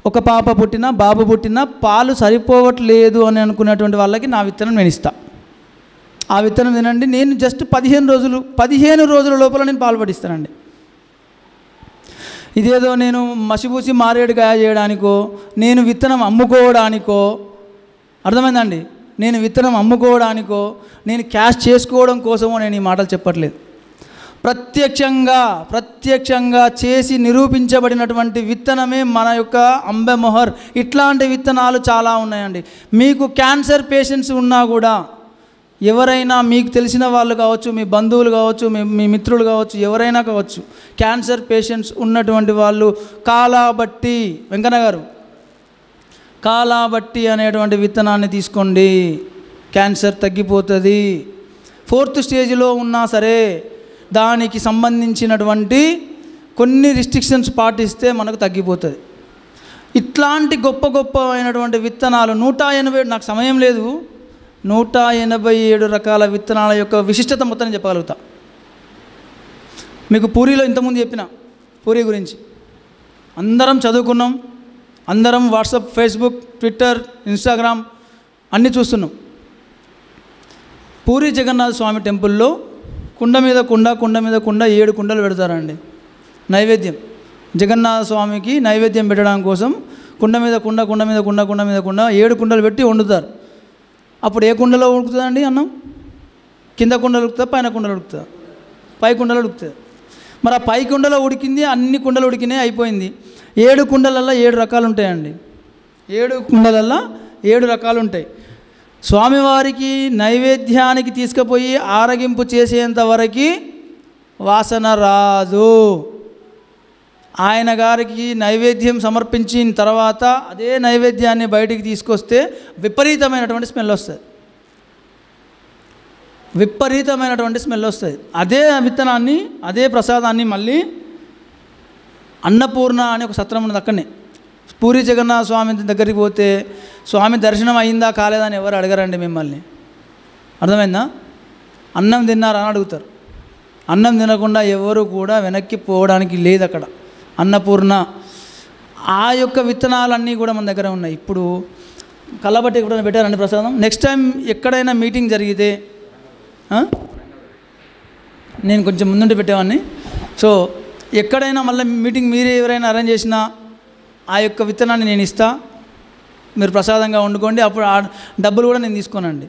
ఒక పాప పుట్టినా బాబు పుట్టినా పాలు సరిపోవట్లేదు అని అనుకున్నటువంటి వాళ్ళకి నా విత్తనం నేను ఇస్తా. ఆ విత్తనం తినండి. నేను జస్ట్ 15 రోజుల లోపల నేను పాలు పట్టిస్తానండి. ఇదేదో నేను మసిపూసి మారేడుకాయ చేయడానికో, నేను విత్తనం అమ్ముకోవడానికో, అర్థమైందండి, నేను విత్తనం అమ్ముకోవడానికో, నేను క్యాష్ చేసుకోవడం కోసమో నేను ఈ మాటలు చెప్పట్లేదు. ప్రత్యక్షంగా చేసి నిరూపించబడినటువంటి విత్తనమే మన యొక్క అంబే మొహర్. ఇట్లాంటి విత్తనాలు చాలా ఉన్నాయండి. మీకు క్యాన్సర్ పేషెంట్స్ ఉన్నా కూడా, ఎవరైనా మీకు తెలిసిన వాళ్ళు కావచ్చు, మీ బంధువులు కావచ్చు, మీ మిత్రులు కావచ్చు, ఎవరైనా కావచ్చు, క్యాన్సర్ పేషెంట్స్ ఉన్నటువంటి వాళ్ళు కాలాబట్టి, వెంకన్న గారు, కాలాబట్టి అనేటువంటి విత్తనాన్ని తీసుకోండి, క్యాన్సర్ తగ్గిపోతుంది. 4th స్టేజ్లో ఉన్నా సరే దానికి సంబంధించినటువంటి కొన్ని రిస్ట్రిక్షన్స్ పాటిస్తే మనకు తగ్గిపోతుంది. ఇట్లాంటి గొప్ప అయినటువంటి విత్తనాలు 180, నాకు సమయం లేదు, 187 రకాల విత్తనాల యొక్క విశిష్టత మొత్తం నేను చెప్పగలుగుతా. మీకు పూరీలో ఇంతకుముందు చెప్పిన పూరీ గురించి అందరం చదువుకున్నాం, అందరం వాట్సాప్, ఫేస్బుక్, ట్విట్టర్, ఇన్స్టాగ్రామ్ అన్నీ చూస్తున్నాం. పూరీ జగన్నాథ స్వామి టెంపుల్లో కుండ మీద కుండ 7 కుండలు పెడతారండి నైవేద్యం. జగన్నాథ స్వామికి నైవేద్యం పెట్టడం కోసం కుండ మీద కుండ 7 కుండలు పెట్టి వండుతారు. అప్పుడు ఏ కుండలో ఉడుకుతుందండి అన్నం? కింద కుండలు ఉడుకుతుందా, పైన కుండలు ఉడుకుతుందా? పై కుండలో ఉడుకుతుంది. మరి ఆ పై కుండలో ఉడికింది, అన్ని కుండలు ఉడికినాయి, అయిపోయింది. 7 కుండలల్లో 7 రకాలు ఉంటాయండి. 7 కుండలల్లో 7 రకాలు ఉంటాయి. స్వామివారికి నైవేద్యానికి తీసుకుపోయి ఆరగింపు చేసేంత వరకు వాసన రాదు. ఆయన గారికి నైవేద్యం సమర్పించిన తర్వాత అదే నైవేద్యాన్ని బయటికి తీసుకొస్తే విపరీతమైనటువంటి స్మెల్ వస్తుంది. అదే విత్తనాన్ని, అదే ప్రసాదాన్ని మళ్ళీ అన్నపూర్ణ అని ఒక సత్రం ఉన్నది, అక్కడనే పూరి జగన్నాథ స్వామి దగ్గరికి పోతే స్వామి దర్శనం అయిందా కాలేదా అని ఎవరు అడగరండి మిమ్మల్ని. అర్థమైందా? అన్నం తిన్నారా అని అడుగుతారు. అన్నం తినకుండా ఎవరు కూడా వెనక్కి పోవడానికి లేదు. అక్కడ అన్నపూర్ణ ఆ యొక్క విత్తనాలన్నీ కూడా మన దగ్గర ఉన్నాయి. ఇప్పుడు కళ్ళబట్టి ఎప్పుడైనా పెట్టారండి ప్రసాదం? నెక్స్ట్ టైం ఎక్కడైనా మీటింగ్ జరిగితే నేను కొంచెం ముందుండి పెట్టేవాడిని. సో ఎక్కడైనా మళ్ళీ మీటింగ్ మీరే ఎవరైనా అరేంజ్ చేసినా ఆ యొక్క విత్తనాన్ని నేను ఇస్తా, మీరు ప్రసాదంగా వండుకోండి, అప్పుడు ఆ డబ్బులు కూడా నేను తీసుకోనండి.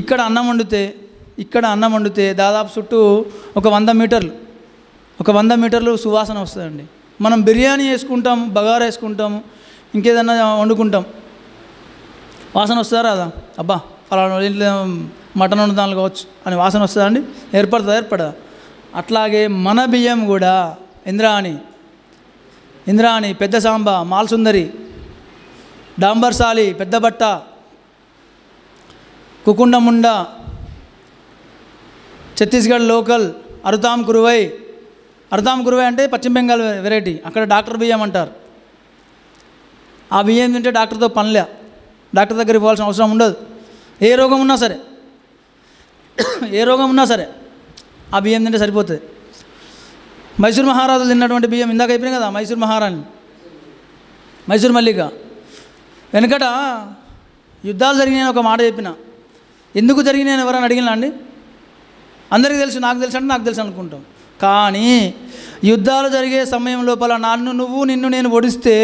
ఇక్కడ అన్నం వండితే దాదాపు చుట్టూ ఒక 100 మీటర్లు సువాసన వస్తుందండి. మనం బిర్యానీ వేసుకుంటాం, బగారా వేసుకుంటాము, ఇంకేదన్నా వండుకుంటాం, వాసన వస్తుందా రాదా? అబ్బా ఫలానా ఇంట్లో మటన్ వండుతాను కావచ్చు అని వాసన వస్తుందా అండి? ఏర్పడదా? అట్లాగే మన బియ్యం కూడా ఇంద్రాణి, పెద్ద సాంబ, మాల్సుందరి, డాంబర్సాలి, పెద్ద బట్ట, కుకుండముండ, ఛత్తీస్గఢ్ లోకల్, అరుతాం కురువై అంటే పశ్చిమ బెంగాల్ వెరైటీ, అక్కడ డాక్టర్ బియ్యం అంటారు. ఆ బియ్యం తింటే డాక్టర్తో పనిలే, డాక్టర్ దగ్గరికి పోవాల్సిన అవసరం ఉండదు. ఏ రోగం ఉన్నా సరే ఆ బియ్యం తింటే సరిపోతుంది. మైసూర్ మహారాజులు తిన్నటువంటి బియ్యం ఇందాక అయిపోయినాయి కదా, మైసూర్ మల్లిక. వెనకట యుద్ధాలు జరిగినాయని ఒక మాట చెప్పిన, ఎందుకు జరిగినాయని ఎవరైనా అడిగినా అండి? అందరికీ తెలుసు, నాకు తెలుసు అనుకుంటాం. కానీ యుద్ధాలు జరిగే సమయం లోపల నిన్ను నేను ఒడిస్తే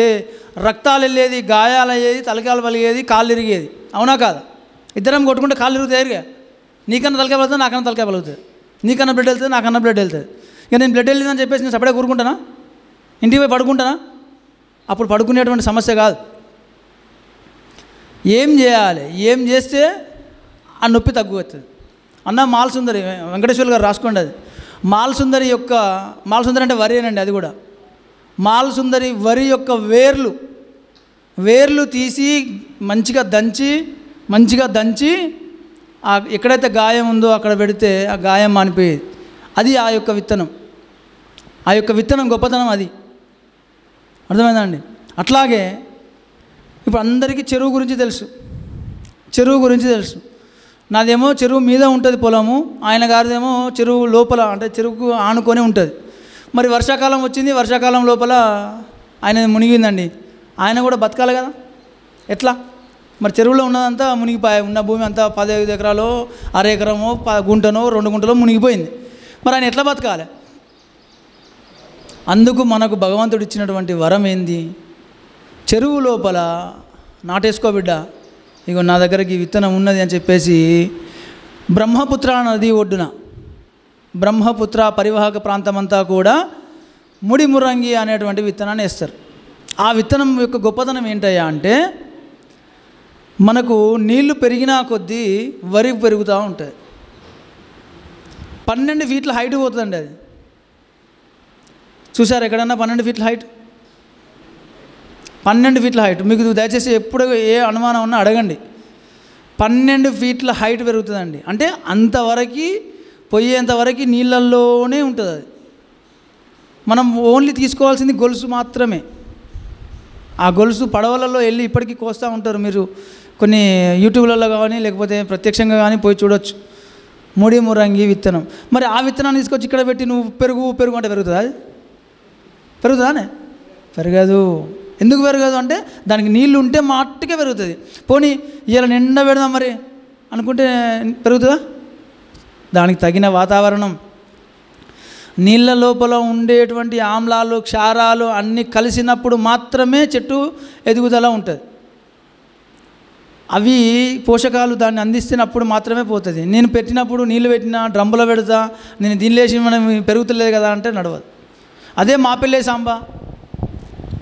రక్తాలు వెళ్ళేది, గాయాలు అయ్యేది, తలకాయలు పలిగేది, కాళ్ళు ఇరిగేది. అవునా కాదా? ఇద్దరం కొట్టుకుంటే కాళ్ళు ఇరుగుతాయిగా. నీకన్నా తలకాయ పలుగుతుంది, నాకన్నా తలకాయ పలుగుతుంది. నీకన్నా బ్లడ్ వెళ్తుంది, నాకన్నా బ్లడ్ వెళ్తుంది. ఇక నేను బ్లడ్ వెళ్ళిందని చెప్పేసి నేను సపరేట్గా కూరుకుంటానా? ఇంటికి పోయి పడుకుంటానా? అప్పుడు పడుకునేటువంటి సమస్య కాదు. ఏం చేయాలి? ఏం చేస్తే ఆ నొప్పి తగ్గుతుంది. అన్న మాల్సుందరి, వెంకటేశ్వర గారు రాసుకోండి. అది మాల్సుందరి అంటే వరి అనండి. అది కూడా మాల్సుందరి వరి యొక్క వేర్లు తీసి మంచిగా దంచి ఎక్కడైతే గాయం ఉందో అక్కడ పెడితే ఆ గాయం మానిపోయేది. అది ఆ యొక్క విత్తనం గొప్పతనం. అది అర్థమైందా అండి? అట్లాగే ఇప్పుడు అందరికీ చెరువు గురించి తెలుసు. నాదేమో చెరువు మీద ఉంటుంది పొలము, ఆయన గారిదేమో చెరువు లోపల, అంటే చెరువుకు ఆనుకొని ఉంటుంది. మరి వర్షాకాలం వచ్చింది, వర్షాకాలం లోపల ఆయన మునిగిందండి. ఆయన కూడా బతకాలి కదా, ఎట్లా? మరి చెరువులో ఉన్నదంతా మునిగిపోయి, ఉన్న భూమి అంతా 15 ఎకరాలో, అర ఎకరమో, గుంటనో, 2 గుంటలో మునిగిపోయింది. మరి ఆయన ఎట్లా బతకాలి? అందుకు మనకు భగవంతుడు ఇచ్చినటువంటి వరం ఏంది? చెరువు లోపల నాటేసుకో బిడ్డ, ఇగో నా దగ్గరికి విత్తనం ఉన్నది అని చెప్పేసి బ్రహ్మపుత్ర నది ఒడ్డున, బ్రహ్మపుత్ర పరివాహక ప్రాంతమంతా కూడా ముడిమురంగి అనేటువంటి విత్తనాన్ని వేస్తారు. ఆ విత్తనం యొక్క గొప్పతనం ఏంటయ్యా అంటే, మనకు నీళ్లు పెరిగినా కొద్దీ వరి పెరుగుతూ ఉంటుంది. 12 ఫీట్ల హైట్ పోతుందండి. అది చూసారు ఎక్కడన్నా? 12 ఫీట్ల హైట్. 12 ఫీట్ల హైట్. మీకు దయచేసి ఎప్పుడు ఏ అనుమానం ఉన్నా అడగండి. 12 ఫీట్ల హైట్ పెరుగుతుందండి. అంటే అంతవరకు పోయేంతవరకు నీళ్ళల్లోనే ఉంటుంది. అది మనం ఓన్లీ తీసుకోవాల్సింది గొలుసు మాత్రమే. ఆ గొలుసు పడవలలో వెళ్ళి ఇప్పటికీ కోస్తూ ఉంటారు. మీరు కొన్ని యూట్యూబ్లలో కానీ లేకపోతే ప్రత్యక్షంగా కానీ పోయి చూడొచ్చు. ముడిమురంగి విత్తనం. మరి ఆ విత్తనాన్ని తీసుకొచ్చి ఇక్కడ పెట్టి నువ్వు పెరుగు అంటే పెరుగుతుందా? అది పెరుగుతుందానే? పెరగదు. ఎందుకు పెరగదు అంటే దానికి నీళ్ళు ఉంటే మాట్టుకే పెరుగుతుంది. పోనీ ఇలా నిండా పెడదాం మరి అనుకుంటే పెరుగుతుందా? దానికి తగిన వాతావరణం, నీళ్ళ లోపల ఉండేటువంటి ఆమ్లాలు, క్షారాలు అన్నీ కలిసినప్పుడు మాత్రమే చెట్టు ఎదుగుదల ఉంటుంది. అవి పోషకాలు దాన్ని అందిస్తున్నప్పుడు మాత్రమే పోతుంది. నేను పెట్టినప్పుడు నీళ్ళు పెట్టినా, డ్రమ్ములో పెడతా, నేను దీనిలో వేసి మనం పెరుగుతలేదు కదా అంటే నడవదు. అదే మాపిల్లే సాంబా,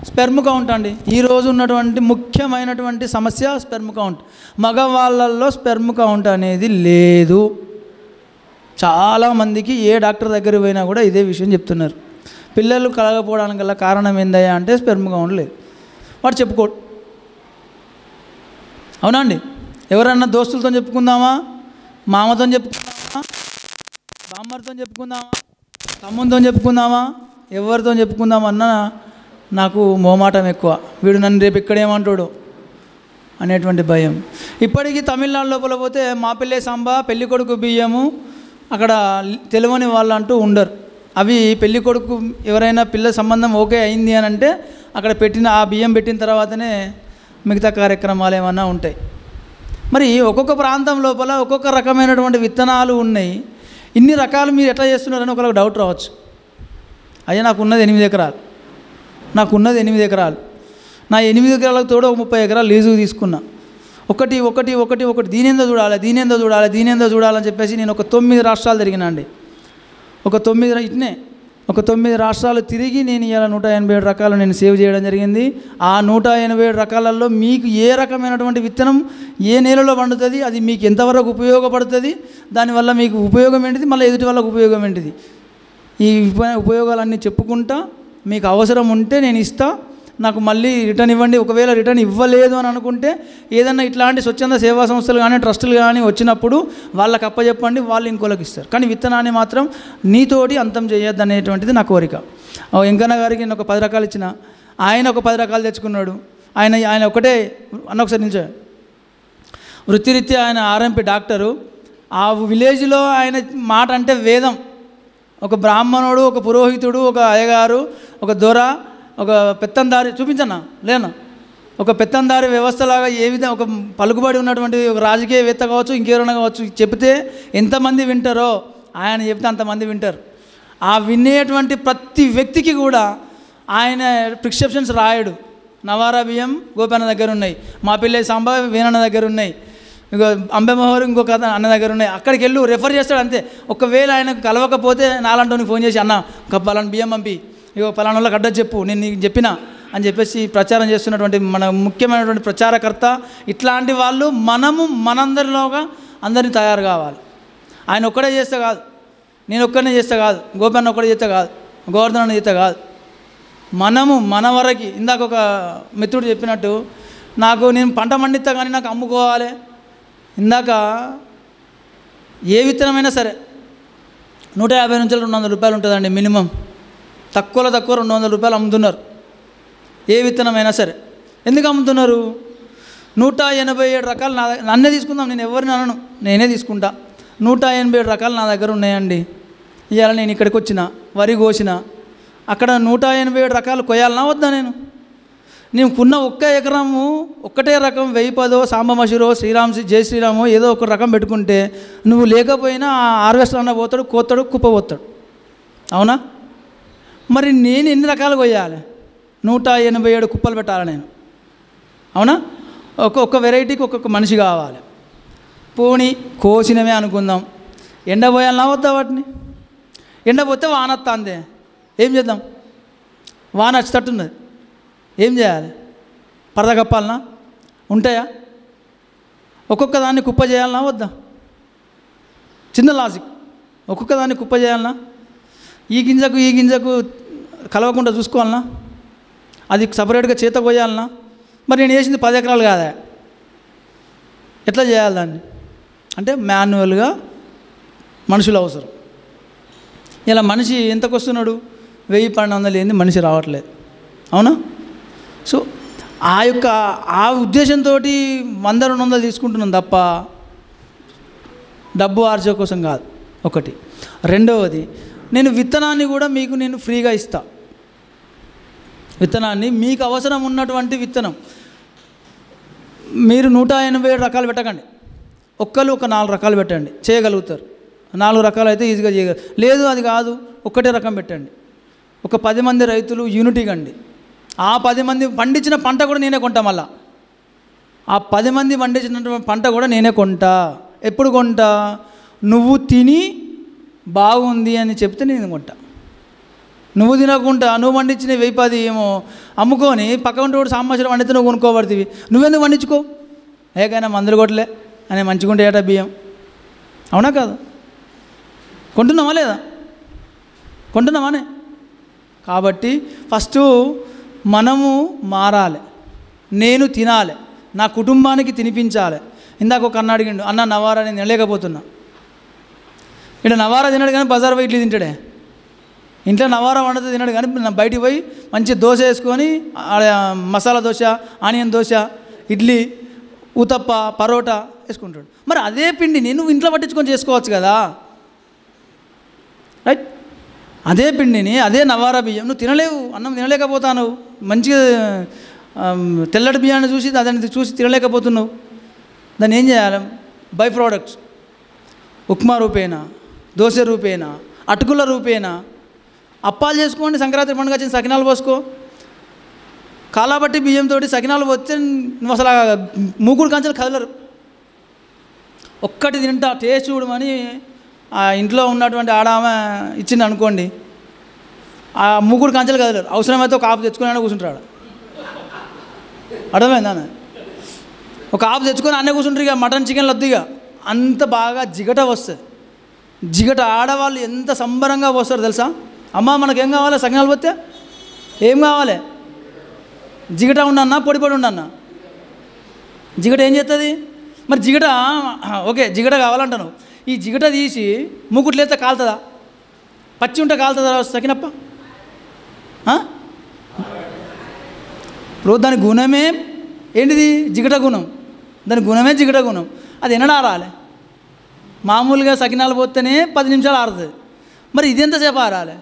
స్పెర్మ్ కౌంట్ అండి. ఈరోజు ఉన్నటువంటి ముఖ్యమైనటువంటి సమస్య స్పెర్మ్ కౌంట్. మగవాళ్ళల్లో స్పెర్మ్ కౌంట్ అనేది లేదు. చాలామందికి ఏ డాక్టర్ దగ్గర పోయినా కూడా ఇదే విషయం చెప్తున్నారు. పిల్లలు కలగకపోవడానికి గల కారణం ఏందయ్యా అంటే స్పెర్మ్ కౌంట్ లేదు. వాడు చెప్పుకోడు. అవునా అండి? ఎవరన్నా దోస్తులతో చెప్పుకుందామా, మామతో చెప్పుకుందామా, బామ్మతో చెప్పుకుందామా, తమ్ముతో చెప్పుకుందామా, ఎవరితో చెప్పుకుందామన్నా నాకు మోమాటం ఎక్కువ. వీడు నన్ను రేపు ఎక్కడేమంటాడు అనేటువంటి భయం. ఇప్పటికీ తమిళనాడు లోపల పోతే మాపిల్లే సాంబా, పెళ్ళికొడుకు బియ్యము, అక్కడ తెలియని వాళ్ళు అంటూ ఉండరు. అవి పెళ్లి కొడుకు ఎవరైనా పిల్ల సంబంధం ఓకే అయింది అని అంటే అక్కడ పెట్టిన ఆ బియ్యం పెట్టిన తర్వాతనే మిగతా కార్యక్రమాలు ఏమన్నా ఉంటాయి. మరి ఒక్కొక్క ప్రాంతం లోపల ఒక్కొక్క రకమైనటువంటి విత్తనాలు ఉన్నాయి. ఇన్ని రకాలు మీరు ఎట్లా చేస్తున్నారని ఒకరికి డౌట్ రావచ్చు. అయ్యా నాకున్నది 8 ఎకరాలు, నా 8 ఎకరాలకు తోడు ఒక 30 ఎకరాలు లీజుకు తీసుకున్నా. ఒకటి దీనేందో చూడాలని చెప్పేసి నేను ఒక 9 రాష్ట్రాలు తిరిగినా అండి. ఒక 9 రాష్ట్రాలు తిరిగి నేను ఇలా 187 రకాలు నేను సేవ్ చేయడం జరిగింది. ఆ 187 రకాలలో మీకు ఏ రకమైనటువంటి విత్తనం ఏ నేలలో పండుతుంది, అది మీకు ఎంతవరకు ఉపయోగపడుతుంది, దానివల్ల మీకు ఉపయోగం ఏంటిది, మళ్ళీ ఎదుటి వాళ్ళకు ఉపయోగం ఏంటిది, ఈ ఉపయోగాలన్నీ చెప్పుకుంటా మీకు అవసరం ఉంటే నేను ఇస్తా, నాకు మళ్ళీ రిటర్న్ ఇవ్వండి. ఒకవేళ రిటర్న్ ఇవ్వలేదు అని అనుకుంటే ఏదన్నా ఇట్లాంటి స్వచ్ఛంద సేవా సంస్థలు కానీ ట్రస్టులు కానీ వచ్చినప్పుడు వాళ్ళకి అప్పచెప్పండి, వాళ్ళు ఇంకోళ్ళకి ఇస్తారు. కానీ విత్తనాన్ని మాత్రం నీతోటి అంతం చేయొద్దు అనేటువంటిది నా కోరిక. వెంకన్న గారికి నేను ఒక 10 రకాలు ఇచ్చిన, ఆయన ఒక 10 రకాలు తెచ్చుకున్నాడు. ఆయన ఒకటే అన్న ఒకసారి నిల్చో. వృత్తిరీత్యా ఆయన ఆర్ఎంపీ డాక్టరు. ఆ విలేజ్లో ఆయన మాట అంటే వేదం. ఒక బ్రాహ్మణుడు, ఒక పురోహితుడు, ఒక అయ్యగారు, ఒక దొర, ఒక పెత్తందారి చూపించన్నా లేనా, ఒక పెత్తందారి వ్యవస్థలాగా ఏ విధంగా ఒక పలుకుబడి ఉన్నటువంటి ఒక రాజకీయవేత్త కావచ్చు, ఇంకెవరైనా కావచ్చు, చెప్తే ఎంతమంది వింటారో ఆయన చెప్తే అంతమంది వింటారు. ఆ వినేటువంటి ప్రతి వ్యక్తికి కూడా ఆయన ప్రిస్క్రిప్షన్స్ రాయడు. నవారా బియ్యం గోపన్న దగ్గర ఉన్నాయి, మా పిల్లే సాంబా వేనన్న దగ్గర ఉన్నాయి, ఇంకో అంబెమోహర్ ఇంకొక అన్న దగ్గర ఉన్నాయి. అక్కడికి వెళ్ళి రెఫర్ చేస్తాడు అంతే. ఒకవేళ ఆయనకు కలవకపోతే నాలంటోని ఫోన్ చేసి అన్న పలానా బియ్యం పంపి, ఇగో పలానా వాళ్ళకి అడ్రస్ చెప్పు, నేను నీకు చెప్పినా అని చెప్పేసి ప్రచారం చేస్తున్నటువంటి మన ముఖ్యమైనటువంటి ప్రచారకర్త. ఇట్లాంటి వాళ్ళు మనందరిలోగా అందరినీ తయారు కావాలి. ఆయన ఒక్కడే చేస్తే కాదు, నేను ఒక్కడనే చేస్తే కాదు, గోపన్న ఒక్కడే చేస్తే కాదు, గోవర్ధన్ అన్న చేస్తే కాదు, మన వరకు. ఇందాక ఒక మిత్రుడు చెప్పినట్టు నేను పంట పండిస్తా కానీ నాకు అమ్ముకోవాలి. ఇందాక ఏ విత్తనమైనా సరే 150 నుంచి 200 రూపాయలు ఉంటుందండి మినిమం. తక్కువ 200 రూపాయలు అమ్ముతున్నారు ఏ విత్తనమైనా సరే. ఎందుకు అమ్ముతున్నారు? 187 రకాలు నన్నే తీసుకుందాం, నేను ఎవరిని అనను, నేనే తీసుకుంటా. 187 రకాలు నా దగ్గర ఉన్నాయండి. ఇవాళ నేను ఇక్కడికి వచ్చిన, వరి కోసిన, అక్కడ 187 రకాలు కొయ్యాలన్నా వద్దా? నేను కొన్న ఒక్క ఎకరము ఒక్కటే రకం 1010 సాంబమషిరో జై శ్రీరామో ఏదో ఒక రకం పెట్టుకుంటే నువ్వు లేకపోయినా హార్వెస్టర్ అన్న పోతాడు, కోస్తాడు, కుప్ప పోతాడు. అవునా? మరి నేను ఎన్ని రకాలు కొయ్యాలి? 187 కుప్పలు పెట్టాలి నేను. అవునా? ఒక్కొక్క వెరైటీకి ఒక్కొక్క మనిషి కావాలి. పోనీ కోసినవే అనుకుందాం, ఎండపోయాలన్నా వద్దా? వాటిని ఎండపోతే వాన వస్తుంది, ఏం చేద్దాం? వాన వచ్చేటట్టున్నది, ఏం చేయాలి? పరద కప్పాలనా? ఉంటాయా? ఒక్కొక్క దాన్ని కుప్ప చేయాలన్నా వద్దా? చిన్న లాజిక్. ఒక్కొక్క దాన్ని కుప్ప చేయాలన్నా? ఈ గింజకు కలవకుండా చూసుకోవాలన్నా? అది సపరేట్గా చేత పోయాలన్నా? మరి నేను వేసింది 10 ఎకరాలు కాదా? ఎట్లా చేయాలి దాన్ని? అంటే మాన్యువల్గా మనుషులు అవసరం. ఇలా మనిషి ఎంతకు వస్తున్నాడు? 1000-1200 ఏంది మనిషి రావట్లేదు. అవునా? సో ఆ ఉద్దేశంతో 100-200 తీసుకుంటున్నాం తప్ప డబ్బు ఆర్జన కోసం కాదు. ఒకటి. రెండవది, నేను విత్తనాన్ని కూడా మీకు నేను ఫ్రీగా ఇస్తా. విత్తనాన్ని మీకు అవసరం ఉన్నటువంటి విత్తనం మీరు 187 రకాలు పెట్టకండి, ఒక్కరు ఒక 4 రకాలు పెట్టండి, చేయగలుగుతారు. 4 రకాలు అయితే ఈజీగా చేయగలరు. లేదు అది కాదు, ఒక్కటే రకం పెట్టండి. ఒక 10 మంది రైతులు యూనిటీ కండి. ఆ 10 మంది పండించిన పంట కూడా నేనే కొంటా. మళ్ళా ఆ 10 మంది పండించినటువంటి పంట కూడా నేనే కొంటా. ఎప్పుడు కొంటా? నువ్వు తిని బాగుంది అని చెప్తే నేను కొంటా. నువ్వు తినకుండా నువ్వు పండించిన 1010 ఏమో అమ్ముకొని పక్క ఉంటే సాంబాసరం వండితే నువ్వు కొనుక్కోబడుతుంది. నువ్వెందుకు పండించుకో? ఏకైనా మందులు కొట్టలే అని మంచిగుంటే ఏటా బియ్యం. అవునా కాదు? కొంటున్నావా లేదా? కొంటున్నావానే? కాబట్టి ఫస్ట్ మనము మారాలి, నేను తినాలి, నా కుటుంబానికి తినిపించాలి. ఇందాక ఒక అన్న అడిగిండు, అన్న నవారా నేను తినలేకపోతున్నా. ఇక్కడ నవారా తినడు కానీ బజార్ పోయి ఇడ్లీ తింటాడే. ఇంట్లో నవారా వండితే తినడు కానీ బయటికి పోయి మంచి దోశ వేసుకొని మసాలా దోశ, ఆనియన్ దోశ, ఇడ్లీ, ఉతప్ప, పరోటా వేసుకుంటాడు. మరి అదే పిండిని నువ్వు ఇంట్లో పట్టించుకొని చేసుకోవచ్చు కదా, రైట్? అదే పిండిని, అదే నవారా బియ్యం నువ్వు తినలేవు, అన్నం తినలేకపోతాను. మంచిగా తెల్లటి బియ్యాన్ని చూసి దాన్ని చూసి తినలేకపోతున్నావు. దాన్ని ఏం చేయాలి? బై ప్రోడక్ట్స్, ఉప్మా రూపేనా, దోశ రూపేనా, అటుకుల రూపేనా, అప్పాలు చేసుకోండి. సంక్రాంతి పండుగ వచ్చింది, సకినాలు పోసుకో. కాలాబట్టి బియ్యంతో సకినాలు పోతే నువ్వు అసలు మూకుడు కంచెలు కదలరు. ఒక్కటి తింటా టేస్ట్ చూడమని ఆ ఇంట్లో ఉన్నటువంటి ఆడామె ఇచ్చింది అనుకోండి, ఆ మూకుడు కంచెలు కదలరు. అవసరమైతే ఒక ఆపు తెచ్చుకొని కూర్చుంటాడు. అర్థమైందా? ఒక ఆపు తెచ్చుకొని అన్నీ కూర్చుంటారు. ఇక మటన్ చికెన్ లద్దు. ఇక అంత బాగా జిగట వస్తుంది. జిగట ఆడవాళ్ళు ఎంత సంబరంగా పోస్తారు తెలుసా? అమ్మ మనకేం కావాలి? సకినాలు పోతే ఏం కావాలి? జిగట ఉండన్నా, పొడి పొడి ఉండన్నా. జిగట ఏం చేస్తుంది మరి? జిగట ఓకే, జిగట కావాలంటాను. ఈ జిగట తీసి మూకుట్లు వేస్తే కాలుతుందా? పచ్చి ఉంటే కాలుతుందా సకినప్ప? ఇప్పుడు దాని గుణమే ఏంటిది? జిగట గుణం. దాని గుణమే జిగట గుణం. అది ఎన్నడ ఆరాలి? మామూలుగా సకినాలు పోతేనే 10 నిమిషాలు ఆరుతుంది. మరి ఇది ఎంతసేపు ఆరాలి?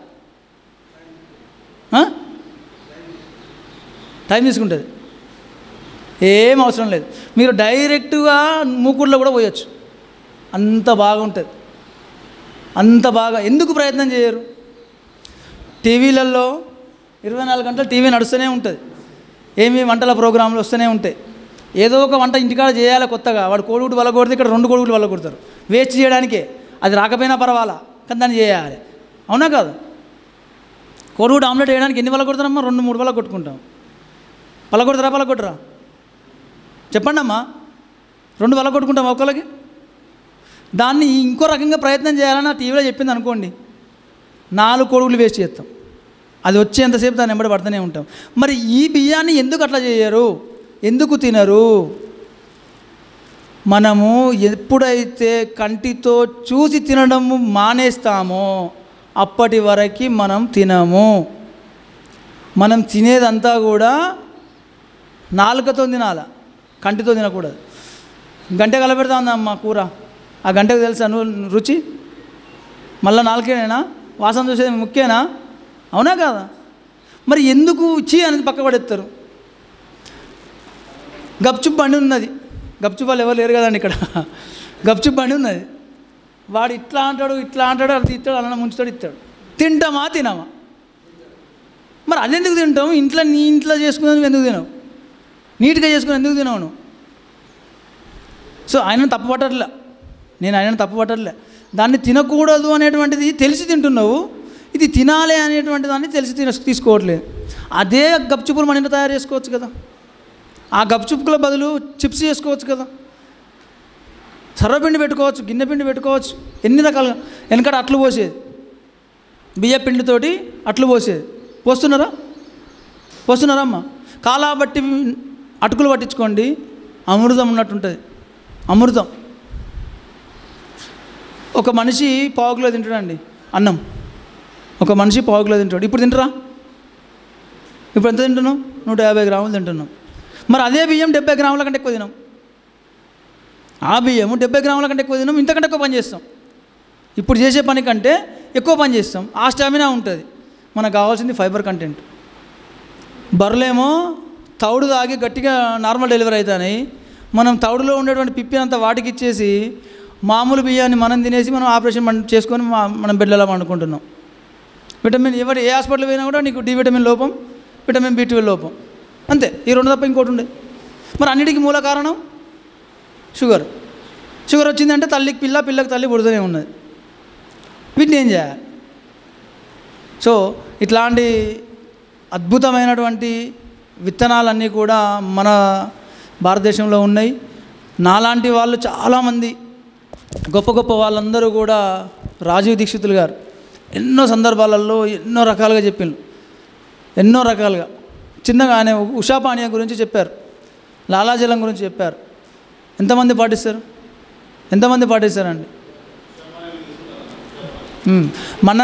టైం తీసుకుంటుంది. ఏం అవసరం లేదు. మీరు డైరెక్ట్గా మూకుడులో కూడా పోయొచ్చు. అంత బాగుంటుంది. అంత బాగా ఎందుకు ప్రయత్నం చేయరు? టీవీలలో 24 గంటలు టీవీ నడుస్తూనే ఉంటుంది. ఏమి వంటల ప్రోగ్రాంలు వస్తూనే ఉంటాయి. ఏదో ఒక వంట ఇంటికాడ చేయాలి కొత్తగా. వాడు కోడిగుడ్డు వలగొడితే ఇక్కడ 2 కోడిగుడ్లు వలగొడతారు. వేస్ట్ చేయడానికే. అది రాకపోయినా పర్వాలా, కానీ దాన్ని చేయాలి. అవునా కాదు? కోడిగుడ్డు ఆమ్లెట్ వేయడానికి ఎన్ని వలగొడతారమ్మా? 2-3 వలగొట్టుకుంటాం. పలగొడతారా? చెప్పండి అమ్మా. 2 వలగొట్టుకుంటాం ఒక్కళ్ళకి. దాన్ని ఇంకో రకంగా ప్రయత్నం చేయాలని టీవీలో చెప్పింది అనుకోండి, 4 కోడిగుడ్లు వేస్ట్ చేస్తాం. అది వచ్చేంతసేపు దాన్ని వెంబడి పడుతూనే ఉంటాం. మరి ఈ బియ్యాన్ని ఎందుకు అట్లా చేయరు? ఎందుకు తినరు? మనము ఎప్పుడైతే కంటితో చూసి తినడము మానేస్తామో అప్పటి వరకు మనం తినము. మనం తినేదంతా కూడా నాలుకతో తినాల, కంటితో తినకూడదు. గంట కలపెడతా ఉందమ్మా కూర, ఆ గంటకు తెలుసా నువ్వు రుచి? మళ్ళీ నాలుకేనా? వాసన చూసేది ముఖ్యేనా? అవునా కాదా? మరి ఎందుకు చీ అనేది పక్క పడేస్తారు? గప్చుప్ బండి ఉన్నది. గప్చుప్ వాళ్ళు ఎవరు లేరు కదండి ఇక్కడ. గప్చుప్ బండి ఉన్నది. వాడు ఇట్లా అంటాడు, అది ఇస్తాడు, అలా ముంచుతాడు, ఇస్తాడు. తింటామా? తినామా? మరి అది ఎందుకు తింటాము? నీ ఇంట్లో చేసుకుని ఎందుకు తినవు? నీట్గా చేసుకుని ఎందుకు తినవు నువ్వు? సో ఆయనను తప్పు పట్టట్లే, నేను ఆయనను తప్పు పట్టట్లే. దాన్ని తినకూడదు అనేటువంటిది తెలిసి తింటున్నావు, ఇది తినాలి అనేటువంటి దాన్ని తెలిసి తీసుకోవట్లేదు. అదే గప్చుప్పులు మన ఇంట్లో తయారు చేసుకోవచ్చు కదా. ఆ గప్చుప్పుల బదులు చిప్స్ చేసుకోవచ్చు కదా. సర్వపిండి పెట్టుకోవచ్చు, గిన్నె పిండి పెట్టుకోవచ్చు, ఎన్ని రకాలుగా. వెనకట అట్లు పోసేది, బియ్య పిండితోటి అట్లు పోసేది. పోస్తున్నారా అమ్మ? కాలాబట్టి అటుకులు పట్టించుకోండి, అమృతం ఉన్నట్టుంటుంది. అమృతం. ఒక మనిషి 1/4 కిలో తింటాడండి అన్నం. ఒక మనిషి 1/4 కిలో తింటాడు. ఇప్పుడు తింటారా? ఇప్పుడు ఎంత తింటున్నాం? 150 గ్రాములు తింటున్నాం. మరి అదే బియ్యం 70 గ్రాముల కంటే ఎక్కువ తినాం. ఆ బియ్యము 70 గ్రాముల కంటే ఎక్కువ తినాం, ఇంతకంటే ఎక్కువ పని చేస్తాం. ఇప్పుడు చేసే పని కంటే ఎక్కువ పని చేస్తాం. ఆ స్టామినా ఉంటుంది. మనకు కావాల్సింది ఫైబర్ కంటెంట్. బర్రెలేమో తౌడు తాగి గట్టిగా నార్మల్ డెలివరీ అవుతాయి. మనం తౌడులో ఉండేటువంటి పిప్పి అంతా వాటికి ఇచ్చేసి మామూలు బియ్యాన్ని మనం తినేసి మనం ఆపరేషన్ చేసుకొని మనం బెడ్లలో పండుకుంటున్నాం. విటమిన్ ఏ హాస్పిటల్ పోయినా కూడా నీకు డి విటమిన్ లోపం, విటమిన్ B12 లోపం, అంతే. ఈ 2 తప్ప ఇంకోటి ఉండే. మరి అన్నిటికీ మూల కారణం షుగర్. షుగర్ వచ్చిందంటే తల్లికి పిల్లకి తల్లి పుడుతూనే ఉన్నది. వీటిని ఏం చేయాలి? సో ఇట్లాంటి అద్భుతమైనటువంటి విత్తనాలన్నీ కూడా మన భారతదేశంలో ఉన్నాయి. నాలాంటి వాళ్ళు చాలామంది గొప్ప గొప్ప వాళ్ళందరూ కూడా రాజీవ్ దీక్షితులు గారు ఎన్నో సందర్భాలలో ఎన్నో రకాలుగా చెప్పిండ్రు. ఎన్నో రకాలుగా చిన్నగా ఆయన ఉషా పానీయ గురించి చెప్పారు, లాలాజలం గురించి చెప్పారు. ఎంతమంది పాటిస్తారండి? మన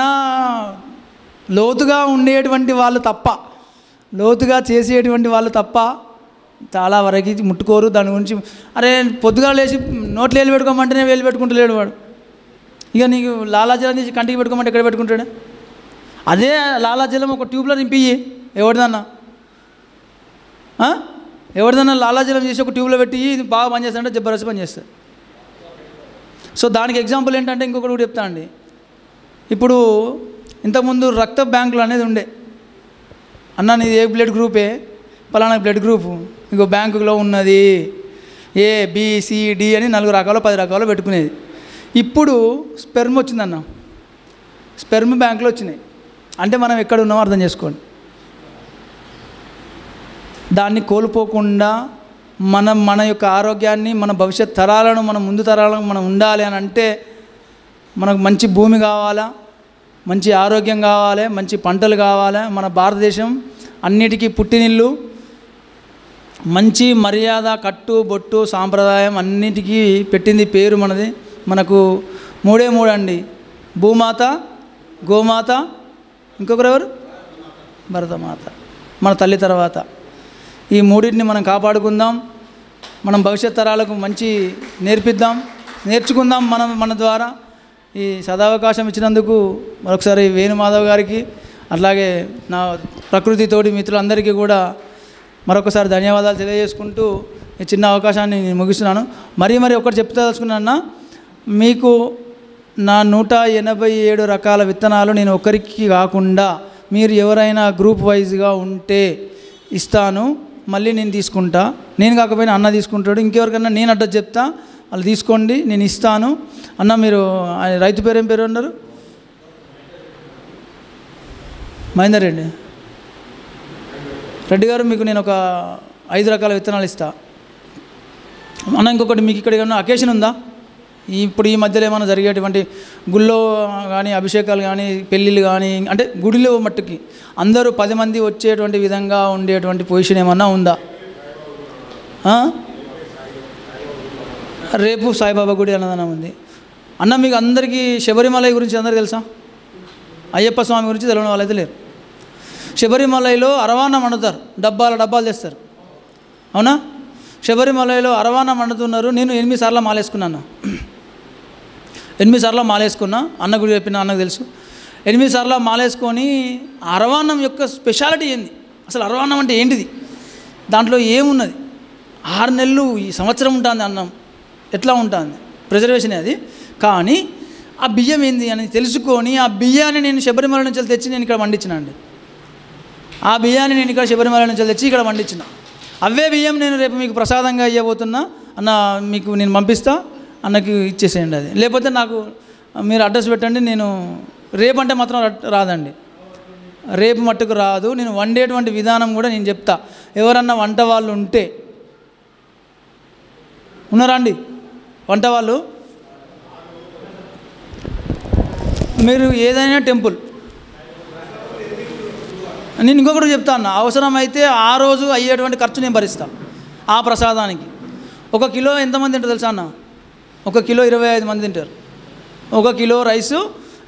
లోతుగా ఉండేటువంటి వాళ్ళు తప్ప, లోతుగా చేసేటువంటి వాళ్ళు తప్ప చాలా వరకు ముట్టుకోరు. దాని గురించి అరే పొద్దుగా లేచి నోట్లు వేలు పెట్టుకోమంటేనే వేలు పెట్టుకుంటలేడు వాడు. ఇక నీకు లాలాజలం తీసి కంటికి పెట్టుకోమంటే ఎక్కడ పెట్టుకుంటాడు? అదే లాలాజలం ఒక ట్యూబ్లో నింపి ఎవరిదన్నా లాలాజలం చేసి ఒక ట్యూబ్లో పెట్టి ఇది బాగా పనిచేస్తుంటే జబర్దస్త్ పనిచేస్తుంది. సో దానికి ఎగ్జాంపుల్ ఏంటంటే ఇంకొకటి కూడా చెప్తా అండి. ఇప్పుడు ఇంతకుముందు రక్త బ్యాంకులు అనేది ఉండే, అన్న నీది ఏ బ్లడ్ గ్రూపే, పలానా బ్లడ్ గ్రూపు ఇంకో బ్యాంకులో ఉన్నది ఏ బి సి డి అని 4 రకాలు 10 రకాలు పెట్టుకునేది. ఇప్పుడు స్పెర్మ్ వచ్చిందన్న, స్పెర్మ్ బ్యాంకులు వచ్చినాయి. అంటే మనం ఎక్కడ ఉన్నామో అర్థం చేసుకోండి. దాన్ని కోల్పోకుండా మన యొక్క ఆరోగ్యాన్ని, మన భవిష్యత్ తరాలను, మన ముందు తరాలను మనం ఉండాలి అని అంటే మనకు మంచి భూమి కావాలా, మంచి ఆరోగ్యం కావాలి, మంచి పంటలు కావాలి. మన భారతదేశం అన్నిటికీ పుట్టినిల్లు, మంచి మర్యాద, కట్టు బొట్టు సాంప్రదాయం అన్నిటికీ పెట్టింది పేరు మనది. మనకు 3 అండి, భూమాత, గోమాత, ఇంకొకరు ఎవరు, భరతమాత, మన తల్లి తర్వాత. ఈ 3టిని మనం కాపాడుకుందాం, మనం భవిష్యత్ తరాలకు మంచి నేర్చుకుందాం మన ద్వారా. ఈ సదావకాశం ఇచ్చినందుకు మరొకసారి వేణుమాధవ్ గారికి, అట్లాగే నా ప్రకృతి తోటి మిత్రులందరికీ కూడా మరొకసారి ధన్యవాదాలు తెలియజేసుకుంటూ ఈ చిన్న అవకాశాన్ని నేను ముగిస్తున్నాను. మరీ ఒకటి చెప్తాదలుచుకున్నా, మీకు నా 187 రకాల విత్తనాలు నేను ఒకరికి కాకుండా మీరు ఎవరైనా గ్రూప్ వైజ్గా ఉంటే ఇస్తాను, మళ్ళీ నేను తీసుకుంటా. నేను కాకపోయినా అన్న తీసుకుంటాడు, ఇంకెవరికన్నా నేను అడ్రస్ చెప్తా, వాళ్ళు తీసుకోండి, నేను ఇస్తాను. అన్న మీరు రైతు పేరు ఏం పేరు అన్నారు? మహేందర్ రెడ్డి గారు, మీకు నేను ఒక 5 రకాల విత్తనాలు ఇస్తా. అన్న ఇంకొకటి, మీకు ఇక్కడ ఏమన్నా అకేషన్ ఉందా? ఇప్పుడు ఈ మధ్యలో ఏమైనా జరిగేటువంటి గుళ్ళో కానీ అభిషేకాలు కానీ పెళ్ళిళ్ళు కానీ, అంటే గుడిలో మట్టుకి అందరూ 10 మంది వచ్చేటువంటి విధంగా ఉండేటువంటి పొజిషన్ ఏమన్నా ఉందా? రేపు సాయిబాబా గుడి అన్నదానం ఉంది. అన్న మీకు అందరికీ శబరిమల గురించి అందరికీ తెలుసా? అయ్యప్ప స్వామి గురించి తెలియని వాళ్ళైతే లేరు. శబరిమలలో అరవాణం వండుతారు, డబ్బాలు తెస్తారు, అవునా? శబరిమలలో అరవాణం వండుతున్నారు. నేను 8 సార్లు మాలేసుకున్నాను, 8 సార్లు మాలేసుకున్నా. అన్న గుడి చెప్పిన అన్నకు తెలుసు. 8 సార్లు మాలేసుకొని అరవాణం యొక్క స్పెషాలిటీ ఏంది, అసలు అరవాణం అంటే ఏంటిది, దాంట్లో ఏమున్నది, 6 నెలలు ఈ సంవత్సరం ఉంటుంది అన్నం, ఎట్లా ఉంటుంది, ప్రిజర్వేషన్ అది. కానీ ఆ బియ్యం ఏంది అని తెలుసుకొని ఆ బియ్యాన్ని నేను శబరిమల నుంచి తెచ్చి నేను ఇక్కడ వండించిన అండి. ఆ బియ్యాన్ని నేను ఇక్కడ శబరిమల నుంచి తెచ్చి ఇక్కడ వండించిన. అవే బియ్యం నేను రేపు మీకు ప్రసాదంగా ఇవ్వబోతున్నా. అన్న మీకు నేను పంపిస్తా, అన్నకి ఇచ్చేసేయండి అది. లేకపోతే నాకు మీరు అడ్రస్ పెట్టండి, నేను రేపు అంటే మాత్రం రాదండి, రేపు మట్టుకు రాదు. నేను వండేటువంటి విధానం కూడా నేను చెప్తా. ఎవరన్నా వంట వాళ్ళు ఉంటే ఉన్నారా అండి? వంట వాళ్ళు మీరు ఏదైనా టెంపుల్, నేను ఇంకొకటి చెప్తా అన్న, అవసరమైతే ఆ రోజు అయ్యేటువంటి ఖర్చు నేను భరిస్తాను ఆ ప్రసాదానికి. 1 కిలో ఎంతమంది తింటారు తెలుసా అన్న? 1 కిలో 25 మంది తింటారు. 1 కిలో రైసు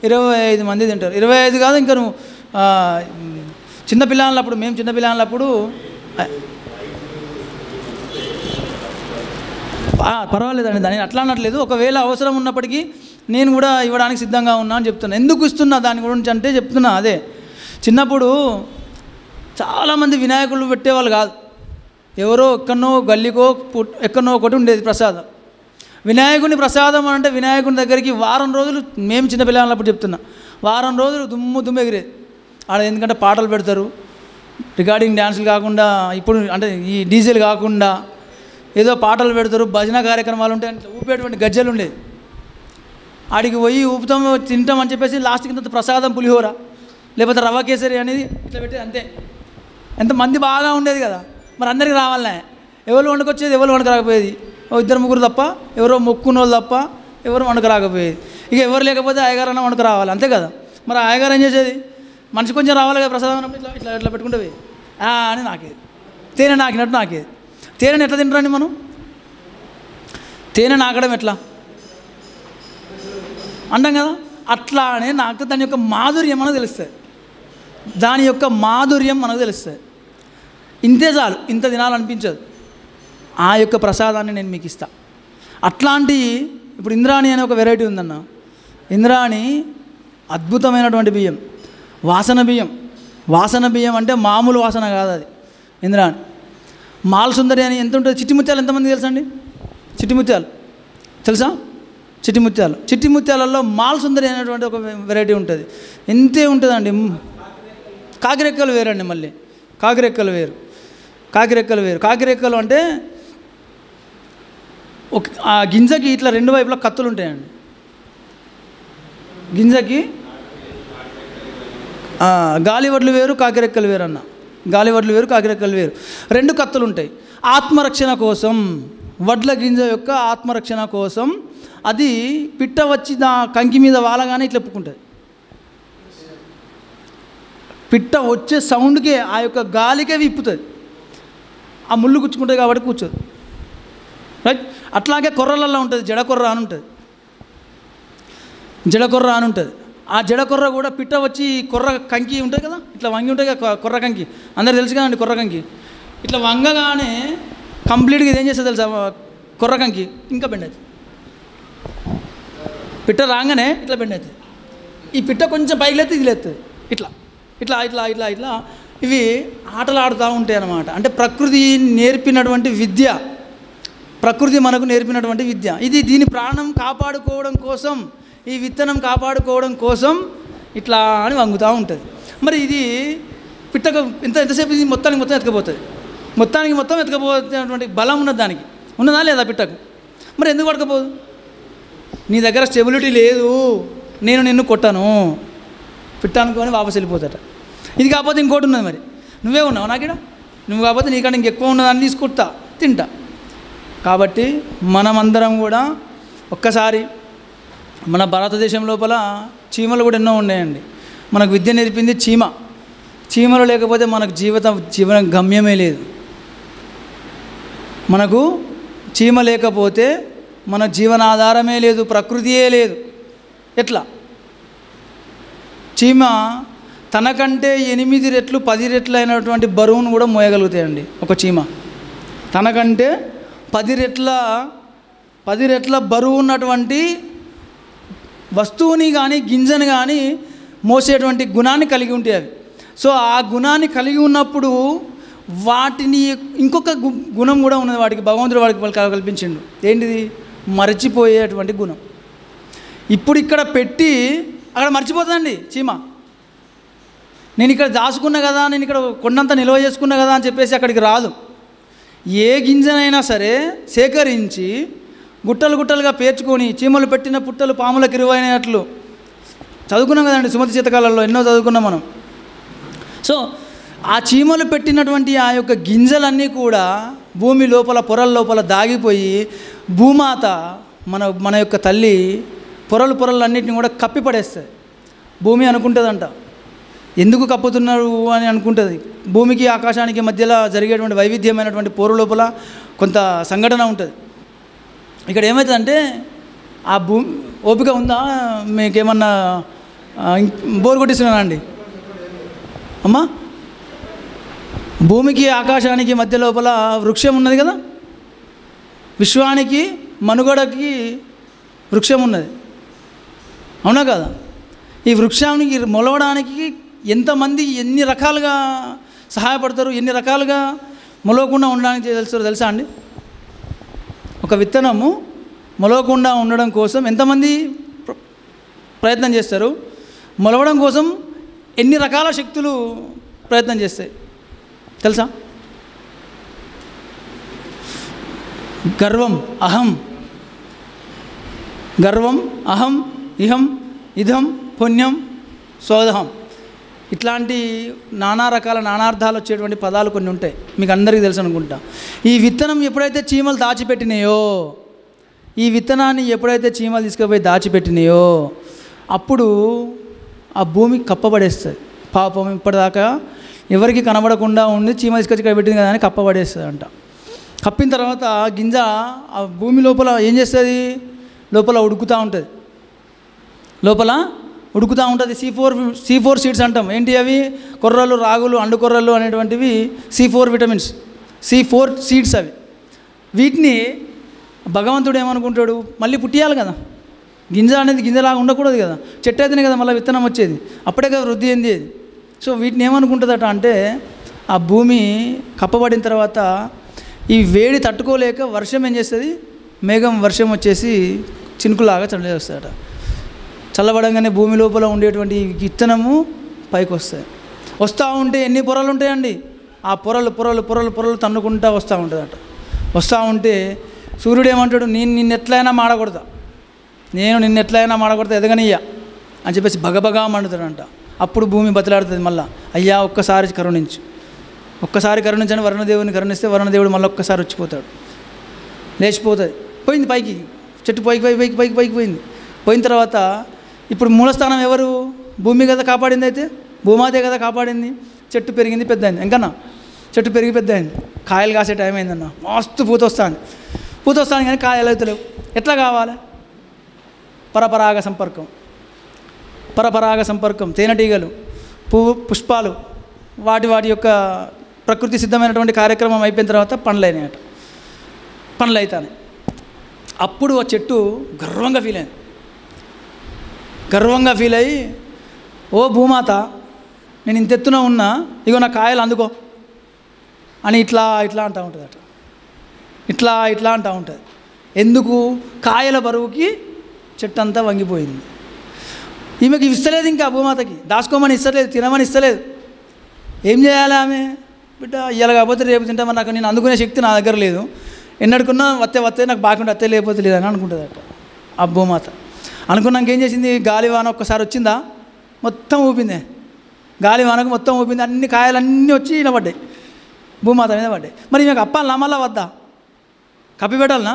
25 మంది తింటారు. 25 కాదు, ఇంకా నువ్వు చిన్నపిల్లలప్పుడు, మేము చిన్నపిల్లలప్పుడు పర్వాలేదండి, దాన్ని అట్లా అనట్లేదు. ఒకవేళ అవసరం ఉన్నప్పటికీ నేను కూడా ఇవ్వడానికి సిద్ధంగా ఉన్నా అని చెప్తున్నా. ఎందుకు ఇస్తున్నా దాని గురించి అంటే చెప్తున్నా. అదే చిన్నప్పుడు చాలామంది వినాయకులు పెట్టేవాళ్ళు కాదు, ఎవరో ఎక్కడనో గల్లీకో ఎక్కడనో ఒకటి ఉండేది ప్రసాదం. వినాయకుని ప్రసాదం అంటే వినాయకుని దగ్గరికి వారం రోజులు, మేము చిన్నపిల్లలప్పుడు చెప్తున్నా, వారం రోజులు దుమ్ము ఎగిరేది ఆడ. ఎందుకంటే పాటలు పెడతారు, రికార్డింగ్ డ్యాన్సులు కాకుండా, ఇప్పుడు అంటే ఈ డీజేలు కాకుండా ఏదో పాటలు పెడతారు, భజన కార్యక్రమాలు ఉంటాయి, ఊపేటువంటి గజ్జలు ఉండేది. ఆడికి పోయి ఊపుతాం, తింటాం అని చెప్పేసి లాస్ట్కి ఇంత ప్రసాదం పులిహోర లేకపోతే రవ్వ కేసరి అనేది ఇట్లా పెట్టేది అంతే. ఎంతమంది బాగా ఉండేది కదా, మరి అందరికీ రావాలనే. ఎవరు వండుకొచ్చేది, ఎవరు వండుకు రాకపోయేది, 2-3 తప్ప, ఎవరో మొక్కున్న వాళ్ళు తప్ప ఎవరు వండుకు రాకపోయేది. ఇక ఎవరు లేకపోతే అయ్యగారన్నా వండుకు రావాలి, అంతే కదా. మరి అయ్యగారు ఏం చేసేది, మనిషి కొంచెం రావాలి కదా ప్రసాదం అన్నప్పుడు, ఇట్లా ఇట్లా పెట్టుకుంటే అని నాకేది, తేనె నాకినట్టు నాకేది. తేనెని ఎట్లా తింటారండి మనం? తేనె నాకడం ఎట్లా అంటాం కదా, అట్లానే నాకు దాని యొక్క మాధుర్యం మనకు తెలుస్తుంది, దాని యొక్క మాధుర్యం మనకు తెలుస్తుంది. ఇంతే చాలు, ఇంత తినాలనిపించదు. ఆ యొక్క ప్రసాదాన్ని నేను మీకు ఇస్తా. అట్లాంటి ఇప్పుడు ఇంద్రాణి అనే ఒక వెరైటీ ఉందన్న. ఇంద్రాణి అద్భుతమైనటువంటి బియ్యం, వాసన బియ్యం. వాసన బియ్యం అంటే మామూలు వాసన కాదు అది. ఇంద్రా మాల్ సుందరి అని ఎంత ఉంటుంది? చిట్టి ముత్యాలు ఎంతమంది తెలుసా అండి? చిట్టి ముత్యాలు తెలుసా? చిట్టి ముత్యాలు, చిట్టి ముత్యాలలో మాల్ సుందరి అనేటువంటి ఒక వెరైటీ ఉంటుంది. ఎంతే ఉంటుందండి. కాకిరెక్కలు వేరండి. మళ్ళీ కాకిరెక్కలు వేరు. కాకిరెక్కలు అంటే ఒక ఆ గింజకి ఇట్లా రెండు వైపులా కత్తులు ఉంటాయండి. గింజకి గాలివడ్లు వేరు, కాకిరెక్కలు వేరు అన్న. గాలివడ్లు వేరు, కాకిరెక్కలు వేరు. రెండు కత్తులు ఉంటాయి. ఆత్మరక్షణ కోసం, వడ్ల గింజ యొక్క ఆత్మరక్షణ కోసం అది పిట్ట వచ్చి కంకి మీద వాలగానే ఇట్లా ఎప్పుకుంటుంది. పిట్ట వచ్చే సౌండ్కే ఆ యొక్క గాలికే విప్పుతుంది. ఆ ముళ్ళు గుచ్చుకుంటుంది కాబట్టి కూర్చోదు. రైట్. అట్లాగే కొర్రలలో ఉంటుంది, జడకొర్ర అని ఉంటుంది. జడకొర్ర అని ఉంటుంది. ఆ జడకొర్ర కూడా పిట్ట వచ్చి కొర్ర కంకి ఉంటుంది కదా, ఇట్లా వంగి ఉంటుంది కదా కొర్ర కంకి. అందరు తెలుసు కదండి కొర్ర కంకి. ఇట్లా వంగగానే కంప్లీట్గా ఇదేం చేస్తుంది తెలుసా? కొర్ర కంకి ఇంకా బెండ్ అవుతుంది. పిట్ట రాగానే ఇట్లా బెండ్ అవుతుంది. ఈ పిట్ట కొంచెం పైకి లేస్తే ఇది లేస్తుంది. ఇట్లా ఇట్లా ఇట్లా ఇట్లా ఇట్లా ఇవి ఆటలు ఆడుతూ ఉంటాయి అన్నమాట. అంటే ప్రకృతి నేర్పినటువంటి విద్య, ప్రకృతి మనకు నేర్పినటువంటి విద్య ఇది. దీని ప్రాణం కాపాడుకోవడం కోసం, ఈ విత్తనం కాపాడుకోవడం కోసం ఇట్లా అని వంగుతూ ఉంటుంది. మరి ఇది పిట్టకు ఎంతసేపు ఇది మొత్తం ఎత్తుకపోతుంది. మొత్తం ఎత్తుకపోతున్నటువంటి బలం ఉన్నది దానికి. ఉన్నదా లేదా పిట్టకు? మరి ఎందుకు పడకపోదు? నీ దగ్గర స్టెబిలిటీ లేదు, నేను నిన్ను కొట్టాను పిట్ట అనుకొని వాపసు వెళ్ళిపోతాట. ఇది కాకపోతే ఇంకోటి ఉన్నది. మరి నువ్వే ఉన్నావు నాకిడ, నువ్వు కాకపోతే నీకంటే ఇంకెక్కువ ఉన్నదాన్ని తీసుకుంటా తింటా. కాబట్టి మనమందరం కూడా ఒక్కసారి మన భారతదేశం లోపల చీమలు కూడా ఎన్నో ఉన్నాయండి. మనకు విద్య నేర్పింది చీమ. చీమలు లేకపోతే మనకు జీవన గమ్యమే లేదు. మనకు చీమ లేకపోతే మన జీవనాధారమే లేదు, ప్రకృతియే లేదు. ఎట్లా? చీమ తనకంటే 8 రెట్లు 10 రెట్లు అయినటువంటి బరువును కూడా మోయగలుగుతాయండి. ఒక చీమ తనకంటే 10 రెట్ల బరువు ఉన్నటువంటి వస్తువుని కానీ గింజను కానీ మోసేటువంటి గుణాన్ని కలిగి ఉంటాయి అవి. సో ఆ గుణాన్ని కలిగి ఉన్నప్పుడు వాటిని ఇంకొక గుణం కూడా ఉన్నది వాటికి, భగవంతుడు వాడికి కల్పించిండు. ఏంటిది? మరచిపోయేటువంటి గుణం. ఇప్పుడు ఇక్కడ పెట్టి అక్కడ మర్చిపోతుందండి చీమ. నేను ఇక్కడ దాచుకున్నా కదా, నేను ఇక్కడ కొండంత నిల్వ చేసుకున్నా కదా అని చెప్పేసి అక్కడికి రాదు. ఏ గింజనైనా సరే సేకరించి గుట్టలుగా పేర్చుకొని, చీమలు పెట్టిన పుట్టలు పాములకు ఇరువైనట్లు చదువుకున్నాం కదండి సుమతి శతకాలలో, ఎన్నో చదువుకున్నాం మనం. సో ఆ చీమలు పెట్టినటువంటి ఆ యొక్క గింజలన్నీ కూడా భూమి లోపల పొరల లోపల దాగిపోయి భూమాత మన యొక్క తల్లి పొరలన్నింటినీ కూడా కప్పిపడేస్తుంది. భూమి అనుకుంటుందంట, ఎందుకు కప్పుతున్నారు అని అనుకుంటుంది. భూమికి ఆకాశానికి మధ్యలో జరిగేటువంటి వైవిధ్యమైనటువంటి పోరు లోపల కొంత సంఘటన ఉంటుంది. ఇక్కడ ఏమవుతుందంటే ఆ ఓపిక ఉందా? మీకేమన్నా బోర్ కొట్టిస్తున్నానా అండి అమ్మా? భూమికి ఆకాశానికి మధ్య లోపల వృక్షం ఉన్నది కదా, విశ్వానికి మనుగడకి వృక్షం ఉన్నది, అవునా కదా? ఈ వృక్షానికి మొలవడానికి ఎంతమంది ఎన్ని రకాలుగా సహాయపడతారు, ఎన్ని రకాలుగా మొలవకుండా ఉండడానికి తెలుసా అండి? ఒక విత్తనము మొలవకుండా ఉండడం కోసం ఎంతమంది ప్రయత్నం చేస్తారు, మొలవడం కోసం ఎన్ని రకాల శక్తులు ప్రయత్నం చేస్తాయి తెలుసా? గర్వం, అహం, ఇహం, ఇదం, పుణ్యం, స్వదహం, ఇట్లాంటి నానార్థాలు వచ్చేటువంటి పదాలు కొన్ని ఉంటాయి, మీకు అందరికీ తెలుసు అనుకుంటా. ఈ విత్తనం ఎప్పుడైతే చీమలు దాచిపెట్టినాయో, ఈ విత్తనాన్ని ఎప్పుడైతే చీమలు తీసుకుపోయి దాచిపెట్టినాయో అప్పుడు ఆ భూమి కప్పబడేస్తుంది. పాపం ఇప్పటిదాకా ఎవరికి కనబడకుండా ఉండి చీమ తీసుకొచ్చి ఇక్కడ పెట్టింది కదా అని కప్పబడేస్తుంది అంట. కప్పిన తర్వాత గింజ ఆ భూమి లోపల ఏం చేస్తుంది? లోపల ఉడుకుతూ ఉంటుంది. C4 సీడ్స్ అంటాం. ఏంటి అవి? కొర్రలు, రాగులు, అండుకొర్రలు అనేటువంటివి C4 విటమిన్స్, C4 సీడ్స్ అవి. వీటిని భగవంతుడు ఏమనుకుంటాడు? మళ్ళీ పుట్టియాలి కదా, గింజ అనేది గింజలాగా ఉండకూడదు కదా, చెట్టు అయితేనే కదా మళ్ళీ విత్తనం వచ్చేది, అప్పుడే కదా వృద్ధి చెంది. సో వీటిని ఏమనుకుంటుందట అంటే ఆ భూమి కప్పబడిన తర్వాత ఈ వేడి తట్టుకోలేక వర్షం ఏం చేస్తుంది, మేఘం వర్షం వచ్చేసి చినుకులాగా చల్లేస్తాడట. చల్లబడంగానే భూమి లోపల ఉండేటువంటి విత్తనము పైకి వస్తాయి. వస్తూ ఉంటే ఎన్ని పొరలు ఉంటాయండి, ఆ పొరలు పొరలు పొరలు పొరలు తన్నుకుంటూ వస్తూ ఉంటుందట. వస్తూ ఉంటే సూర్యుడు ఏమంటాడు, నేను నిన్ను ఎట్లయినా మాడకూడదా, నేను నిన్ను ఎట్లయినా మాడకూడదా ఎదగనియ్యా అని చెప్పేసి బగబగా మండుతాడంట. అప్పుడు భూమి బతిలాడుతుంది మళ్ళీ, అయ్యా ఒక్కసారి కరుణించు, ఒక్కసారి కరుణించని వరుణదేవుని కరుణిస్తే వరుణదేవుడు మళ్ళీ ఒక్కసారి వచ్చిపోతాడు, లేచిపోతుంది. పోయింది పైకి, చెట్టు పైకి పైకి పైకి పైకి పైకి పోయింది. పోయిన తర్వాత ఇప్పుడు మూలస్థానం ఎవరు, భూమి కదా కాపాడింది, అయితే భూమాతే కదా కాపాడింది. చెట్టు పెరిగింది, పెద్ద అయింది. ఇంకన్నా చెట్టు పెరిగి పెద్ద అయింది, కాయలు కాసే టైం అయిందన్న, మస్తు పూత వస్తాను కానీ కాయలు అవుతలేవు. ఎట్లా కావాలి, పరపరాగ సంపర్కం, పరపరాగ సంపర్కం, తేనెటీగలు, పువ్వు పుష్పాలు, వాటి యొక్క ప్రకృతి సిద్ధమైనటువంటి కార్యక్రమం అయిపోయిన తర్వాత పండ్లు అయినాయట. పండ్లు అవుతాయి. అప్పుడు ఆ చెట్టు గర్వంగా ఫీల్ అయింది. గర్వంగా ఫీల్ అయ్యి, ఓ భూమాత, నేను ఇంత ఎత్తున ఉన్నా, ఇగో నా కాయలు అందుకో అని ఇట్లా ఇట్లా అంటూ ఉంటుందట. ఇట్లా ఇట్లా అంటూ ఉంటుంది. ఎందుకు, కాయల బరువుకి చెట్టు అంతా వంగిపోయింది. ఈమెకి ఇస్తలేదు, ఇంకా భూమాతకి దాచుకోమని ఇస్తలేదు, తినమని ఇస్తలేదు. ఏం చేయాలి ఆమె, బిడ్డ ఇవాళ కాకపోతే రేపు తింటామని, నాకు నేను అందుకునే శక్తి నా దగ్గర లేదు, ఎన్నడుకున్నా వస్తే నాకు బాగుంటే అత్తే లేకపోతే లేదని అనుకుంటుందట ఆ భూమాత. అనుకున్నాక ఏం చేసింది, గాలివాన ఒక్కసారి వచ్చిందా, మొత్తం ఊపిందే, గాలివానకు మొత్తం ఊపింది, అన్ని కాయలన్నీ వచ్చి ఈయన పడ్డాయి, భూమాత మీద పడ్డాయి. మరి ఈమెకు అప్పాలనా మళ్ళా వద్దా, కప్పి పెట్టాలనా,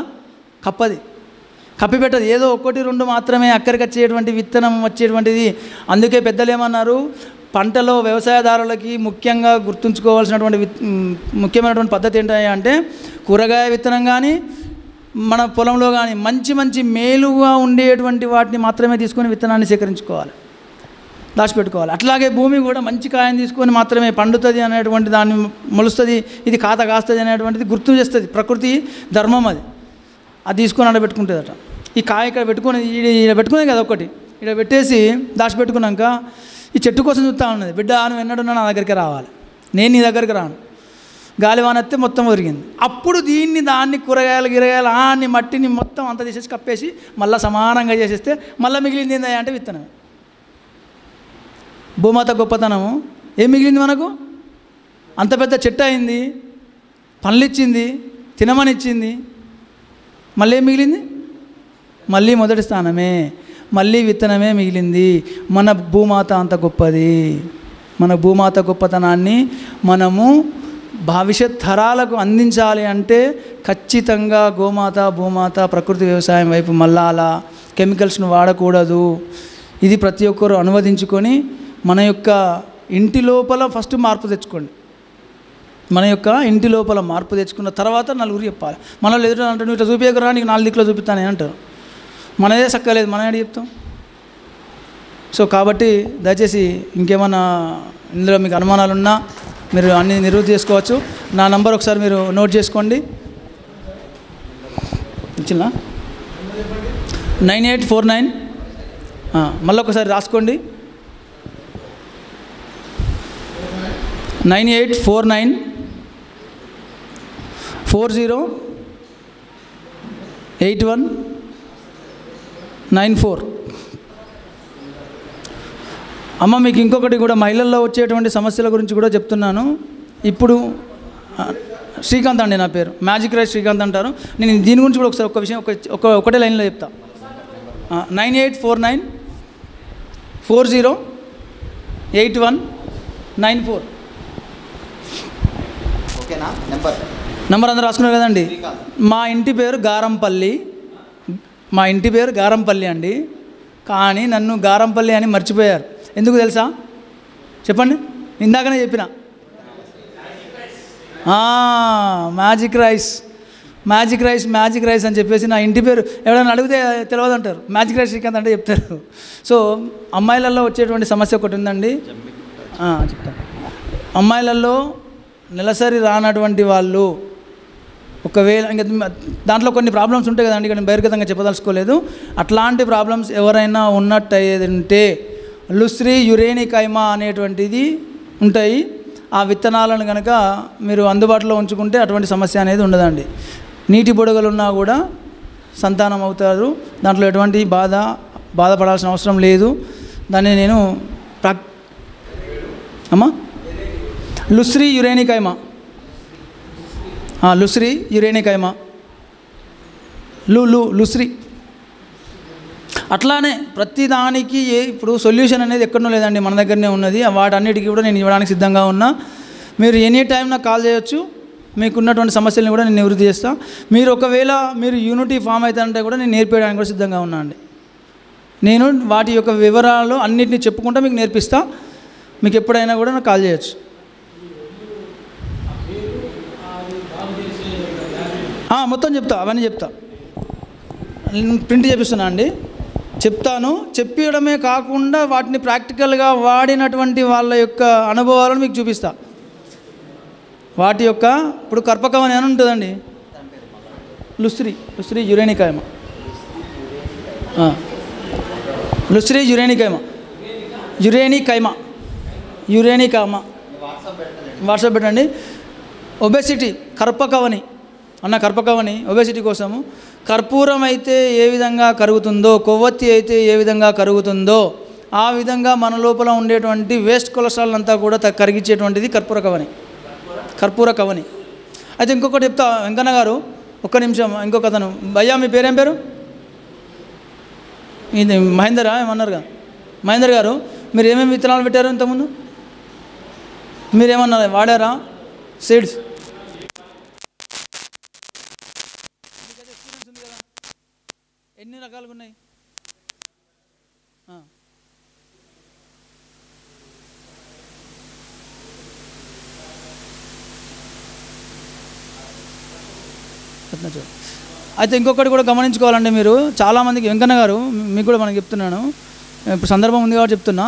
కప్పి పెట్టదు. ఏదో ఒకటి రెండు మాత్రమే అక్కడికి వచ్చేటువంటి విత్తనం వచ్చేటువంటిది. అందుకే పెద్దలు ఏమన్నారు, పంటలో వ్యవసాయదారులకి ముఖ్యంగా గుర్తుంచుకోవాల్సినటువంటి ముఖ్యమైనటువంటి పద్ధతి ఏంటంటే, కూరగాయ విత్తనం కానీ మన పొలంలో కానీ మంచి మంచి మేలుగా ఉండేటువంటి వాటిని మాత్రమే తీసుకొని విత్తనాన్ని సేకరించుకోవాలి, దాచిపెట్టుకోవాలి. అట్లాగే భూమి కూడా మంచి కాయని తీసుకొని మాత్రమే పండుతుంది అనేటువంటి దాన్ని మొలుస్తుంది, ఇది కాత కాస్తుంది అనేటువంటిది గుర్తు చేస్తుంది. ప్రకృతి ధర్మం అది తీసుకొని ఆడబెట్టుకుంటుందట. ఈ కాయ ఇక్కడ పెట్టుకొని ఇక్కడ పెట్టుకునే కదా ఒకటి, ఇక్కడ పెట్టేసి దాచిపెట్టుకున్నాక ఈ చెట్టు కోసం చూస్తూ ఉన్నది, బిడ్డ నువ్వు ఎన్నడున్నా నా దగ్గరికి రావాలి, నేను నీ దగ్గరికి రాను. గాలివానెత్తే మొత్తం ఒరిగింది. అప్పుడు దాన్ని కూరగాయలు అన్ని మట్టిని మొత్తం అంతా తీసేసి కప్పేసి మళ్ళీ సమానంగా చేసేస్తే మళ్ళీ మిగిలింది ఏందా అంటే విత్తనం. భూమాత గొప్పతనము ఏం మిగిలింది మనకు, అంత పెద్ద చెట్టు అయింది, పండ్లు ఇచ్చింది, తినమని ఇచ్చింది, మళ్ళీ ఏం మిగిలింది, మళ్ళీ మొదటి స్థానమే, మళ్ళీ విత్తనమే మిగిలింది. మన భూమాత అంత గొప్పది. మన భూమాత గొప్పతనాన్ని మనము భవిష్యత్ తరాలకు అందించాలి అంటే ఖచ్చితంగా గోమాత, భూమాత, ప్రకృతి వ్యవసాయం వైపు మళ్ళాలా, కెమికల్స్ను వాడకూడదు. ఇది ప్రతి ఒక్కరు అనువదించుకొని మన యొక్క ఇంటి లోపల ఫస్ట్ మార్పు తెచ్చుకోండి. మన యొక్క ఇంటి లోపల మార్పు తెచ్చుకున్న తర్వాత నలుగురు చెప్పాలి. మనలో ఎదురు అంటే నువ్వు ఇట్లా చూపించకరా, నీకు 4 దిక్కులో చూపిస్తానే అంటారు. మనదే చక్కలేదు, మనం ఏడు చెప్తాం. సో కాబట్టి దయచేసి ఇంకేమన్నా ఇందులో మీకు అనుమానాలు ఉన్నా మీరు అన్ని నివృత్తి చేసుకోవచ్చు. నా నంబర్ ఒకసారి మీరు నోట్ చేసుకోండి. ఇచ్చిన 9849 మళ్ళీ ఒకసారి రాసుకోండి. 9849 408194. అమ్మ మీకు ఇంకొకటి కూడా మహిళల్లో వచ్చేటువంటి సమస్యల గురించి కూడా చెప్తున్నాను. ఇప్పుడు శ్రీకాంత్ అండి నా పేరు, మ్యాజిక్ రైస్ శ్రీకాంత్ అంటారు. నేను దీని గురించి కూడా ఒకసారి ఒక విషయం ఒకటే లైన్లో చెప్తా. 9849 408194. ఓకేనా? నెంబర్ అందరూ రాసుకున్నారు కదండి. మా ఇంటి పేరు గారంపల్లి అండి. కానీ నన్ను గారంపల్లి అని మర్చిపోయారు. ఎందుకు తెలుసా చెప్పండి? ఇందాకనే చెప్పిన మ్యాజిక్ రైస్ అని చెప్పేసి నా ఇంటి పేరు ఎవరైనా అడిగితే తెలియదు అంటారు. మ్యాజిక్ రైస్ శ్రీకాంత్ అంటే చెప్తారు. సో అమ్మాయిలలో వచ్చేటువంటి సమస్య ఒకటి ఉందండి, చెప్తాను. అమ్మాయిలలో నెలసరి రానటువంటి వాళ్ళు ఒకవేళ ఇంకా దాంట్లో కొన్ని ప్రాబ్లమ్స్ ఉంటాయి కదండి, ఇక్కడ నేను బహిర్గతంగా చెప్పదలుచుకోలేదు. అట్లాంటి ప్రాబ్లమ్స్ ఎవరైనా ఉన్నట్టయితే లుస్రి యురేనికైమా అనేటువంటిది ఉంటాయి. ఆ విత్తనాలను కనుక మీరు అందుబాటులో ఉంచుకుంటే అటువంటి సమస్య అనేది ఉండదండి. నీటి బుడగలున్నా కూడా సంతానం అవుతారు. దాంట్లో ఎటువంటి బాధపడాల్సిన అవసరం లేదు. దాన్ని నేను లుస్రి యురేనికైమా, లుస్రి యురేనికైమా, లుస్రి. అట్లానే ప్రతి దానికి ఇప్పుడు సొల్యూషన్ అనేది ఎక్కడనో లేదండి, మన దగ్గరనే ఉన్నది. వాటన్నిటికీ కూడా నేను ఇవ్వడానికి సిద్ధంగా ఉన్నా. మీరు ఎనీ టైం నాకు కాల్ చేయొచ్చు. మీకున్నటువంటి సమస్యలను కూడా నేను నివృత్తి చేస్తాను. మీరు ఒకవేళ మీరు యూనిటీ ఫామ్ అవుతారంటే కూడా నేను నేర్పించడానికి కూడా సిద్ధంగా ఉన్నా అండి. నేను వాటి యొక్క వివరాలు అన్నింటినీ చెప్పుకుంటా మీకు నేర్పిస్తా. మీకు ఎప్పుడైనా కూడా నాకు కాల్ చేయొచ్చు. మొత్తం చెప్తా, అవన్నీ చెప్తా. ప్రింట్ చేపిస్తున్నా అండి, చెప్తాను. చెప్పడమే కాకుండా వాటిని ప్రాక్టికల్గా వాడినటువంటి వాళ్ళ యొక్క అనుభవాలను మీకు చూపిస్తా. వాటి యొక్క ఇప్పుడు కర్పకవని అని ఉంటుందండి, లుస్రి యురేనికైమా, లుస్రి యురేనికైమా వాట్సాప్ పెట్టండి. ఒబెసిటీ కర్పకవని కర్పకవని ఒబెసిటీ కోసము కర్పూరం అయితే ఏ విధంగా కరుగుతుందో, కొవ్వొత్తి అయితే ఏ విధంగా కరుగుతుందో ఆ విధంగా మన లోపల ఉండేటువంటి వేస్ట్ కొలెస్ట్రాల్ అంతా కూడా కరిగించేటువంటిది కర్పూర కవని. అయితే ఇంకొకటి చెప్తా వెంకన్న గారు, ఒక్క నిమిషం. ఇంకొక అతను, భయ్యా మీ పేరేం పేరు? ఇది మహేందరా ఏమన్నారుగా? మహేందర్ గారు, మీరు ఏమేమి విత్తనాలు పెట్టారు ఇంతకుముందు? మీరేమన్నా వాడారా సీడ్స్? ఎన్ని రకాలుగా ఉన్నాయి? అయితే ఇంకొకటి కూడా గమనించుకోవాలండి మీరు. చాలామందికి, వెంకన్న గారు మీకు కూడా మనకి చెప్తున్నాను, ఇప్పుడు సందర్భం ఉంది కాబట్టి చెప్తున్నా,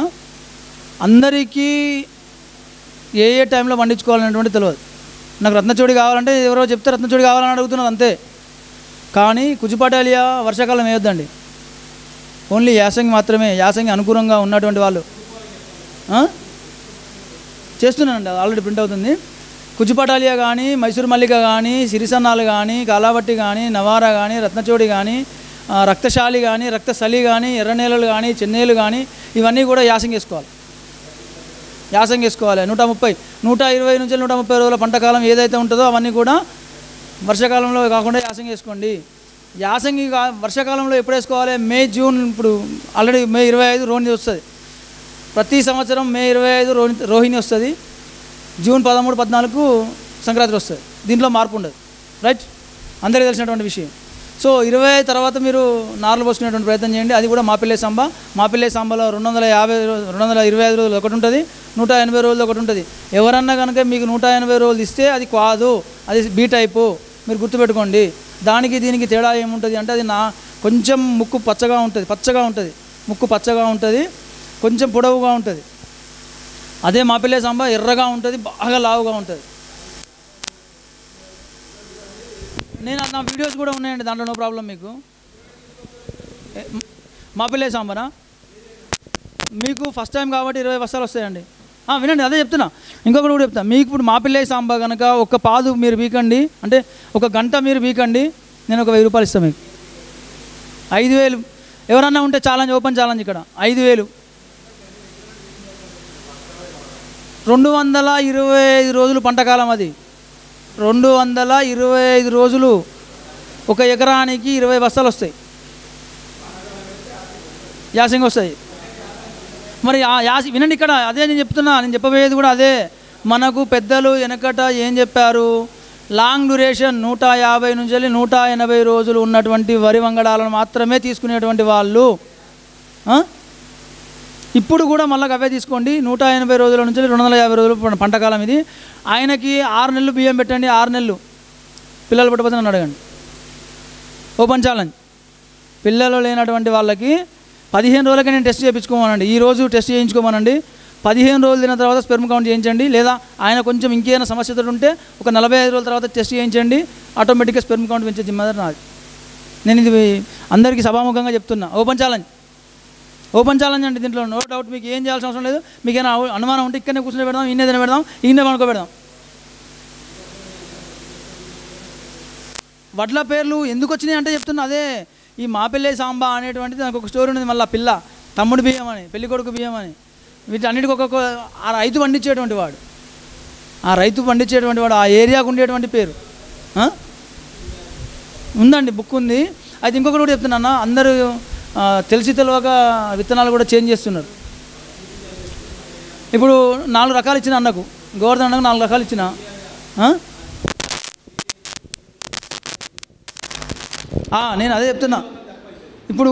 అందరికీ ఏ టైంలో పండించుకోవాలనేటువంటి తెలియదు. నాకు రత్నచూడి కావాలంటే ఎవరో చెప్తే రత్నచూడి కావాలని అడుగుతున్నారు అంతే. కానీ కుచిపాటాలియా వర్షాకాలం వేయొద్దండి, ఓన్లీ యాసంగి మాత్రమే. యాసంగి అనుకూలంగా ఉన్నటువంటి వాళ్ళు చేస్తున్నానండి, ఆల్రెడీ ప్రింట్ అవుతుంది. కుచిపాటాలియా కానీ, మైసూర్ మల్లిక కానీ, సిరిసన్నాలు కానీ, కాలావట్టి కానీ, నవారా కానీ, రత్నచోడి కానీ, రక్తశాలి కానీ, రక్తసలి కానీ, ఎర్రనేలలు కానీ, చెన్నేలు కానీ, ఇవన్నీ కూడా యాసంగి వేసుకోవాలి. 130, 120 నుంచి 130 రోజుల పంటకాలం ఏదైతే ఉంటుందో అవన్నీ కూడా వర్షాకాలంలో కాకుండా యాసంగి వేసుకోండి. యాసంగి వర్షాకాలంలో ఎప్పుడు వేసుకోవాలి? మే, జూన్. ఇప్పుడు ఆల్రెడీ మే 25 రోహిణి వస్తుంది. ప్రతి సంవత్సరం మే 25 రోహిణి వస్తుంది. జూన్ 13, 14 సంక్రాంతి వస్తుంది. దీంట్లో మార్పు ఉండదు, రైట్? అందరికీ తెలిసినటువంటి విషయం. సో 25 తర్వాత మీరు నార్లు పోసుకునేటువంటి ప్రయత్నం చేయండి. అది కూడా మాపిల్లే సాంబాలో 225 రోజులు ఒకటి ఉంటుంది, 180 రోజులు ఒకటి ఉంటుంది. ఎవరన్నా కనుక మీకు 180 రోజులు ఇస్తే అది కాదు, అది బీ టైపు. మీరు గుర్తుపెట్టుకోండి. దానికి దీనికి తేడా ఏముంటుంది అంటే, అది కొంచెం ముక్కు పచ్చగా ఉంటుంది, కొంచెం పొడవుగా ఉంటుంది. అదే మాపిల్లే సాంబా ఎర్రగా ఉంటుంది, బాగా లావుగా ఉంటుంది. నా వీడియోస్ కూడా ఉన్నాయండి, దాంట్లో నో ప్రాబ్లం. మీకు మాపిల్లే సాంబారా మీకు ఫస్ట్ టైం కాబట్టి 20 బస్తాలు వస్తాయండి. వినండి, అదే చెప్తున్నా. ఇంకొకటి కూడా చెప్తాను మీకు. ఇప్పుడు మాపిల్లే సాంబా కనుక ఒక పాదు మీరు బీకండి, అంటే ఒక గంట మీరు బీకండి, నేను ఒక 1000 రూపాయలు ఇస్తాను మీకు. 5000 ఎవరన్నా ఉంటే ఛాలెంజ్, ఓపెన్ ఛాలెంజ్. ఇక్కడ 5000, 225 రోజులు పంటకాలం. అది 225 రోజులు, ఒక ఎకరానికి 20 బస్తాలు వస్తాయి, యాసంగి వస్తాయి. మరి వినండి ఇక్కడ, అదే నేను చెప్తున్నా. నేను చెప్పబోయేది కూడా అదే. మనకు పెద్దలు వెనకట ఏం చెప్పారు? లాంగ్ డ్యూరేషన్ 150 నుంచి 180 రోజులు ఉన్నటువంటి వరి వంగడాలను మాత్రమే తీసుకునేటువంటి వాళ్ళు. ఇప్పుడు కూడా మళ్ళీ అవే తీసుకోండి. 180 రోజుల నుంచి 250 రోజులు పంటకాలం ఇది. ఆయనకి 6 నెలలు బియ్యం పెట్టండి, 6 నెలలు పిల్లలు పుట్టకపోతే నన్ను అడగండి. Open challenge. పిల్లలు లేనటువంటి వాళ్ళకి 15 రోజులకే నేను టెస్ట్ చేయించుకోమనండి. ఈరోజు టెస్ట్ చేయించుకోమనండి. 15 రోజులు తిన్న తర్వాత స్పెర్మ్ కౌంట్ చేయించండి, లేదా ఆయన కొంచెం ఇంకేమైనా సమస్యతో ఉంటే ఒక 45 రోజుల తర్వాత టెస్ట్ చేయించండి, ఆటోమేటిక్గా స్పెర్మ్ కౌంట్ పెంచే జిమ్మదారు నాది. నేను ఇది అందరికీ సభాముఖంగా చెప్తున్నా. ఓపెన్ ఛాలెంజ్ అంటే దీంట్లో నో డౌట్. మీకు ఏం చేయాల్సిన అవసరం లేదు. మీకు ఏమైనా అనుమానం ఉంటే ఇక్కడనే కూర్చొని పెడదాం, ఈయన పెడదాం, ఈయన పనుకోబెడదాం. వడ్ల పేర్లు ఎందుకు వచ్చినాయి అంటే చెప్తున్నా, అదే ఈ మాపెల్లే సాంబా అనేటువంటిది నాకు ఒక స్టోరీ ఉంది. మళ్ళీ పిల్ల తమ్ముడు బియ్యం అని, పెళ్లి కొడుకు బియ్యం అని, వీటన్నిటికి ఒక్కొక్క ఆ రైతు పండించేటువంటి వాడు, ఆ ఏరియాకు ఉండేటువంటి పేరు ఉందండి, బుక్ ఉంది. అయితే ఇంకొకటి కూడా చెప్తున్నా, అందరూ తెలిసి తెలియక విత్తనాలు కూడా చేంజ్ చేస్తున్నారు. ఇప్పుడు 4 రకాలు ఇచ్చిన అన్నకు, గోవర్ధన్ అన్నకు 4 రకాలు ఇచ్చిన, నేను అదే చెప్తున్నా. ఇప్పుడు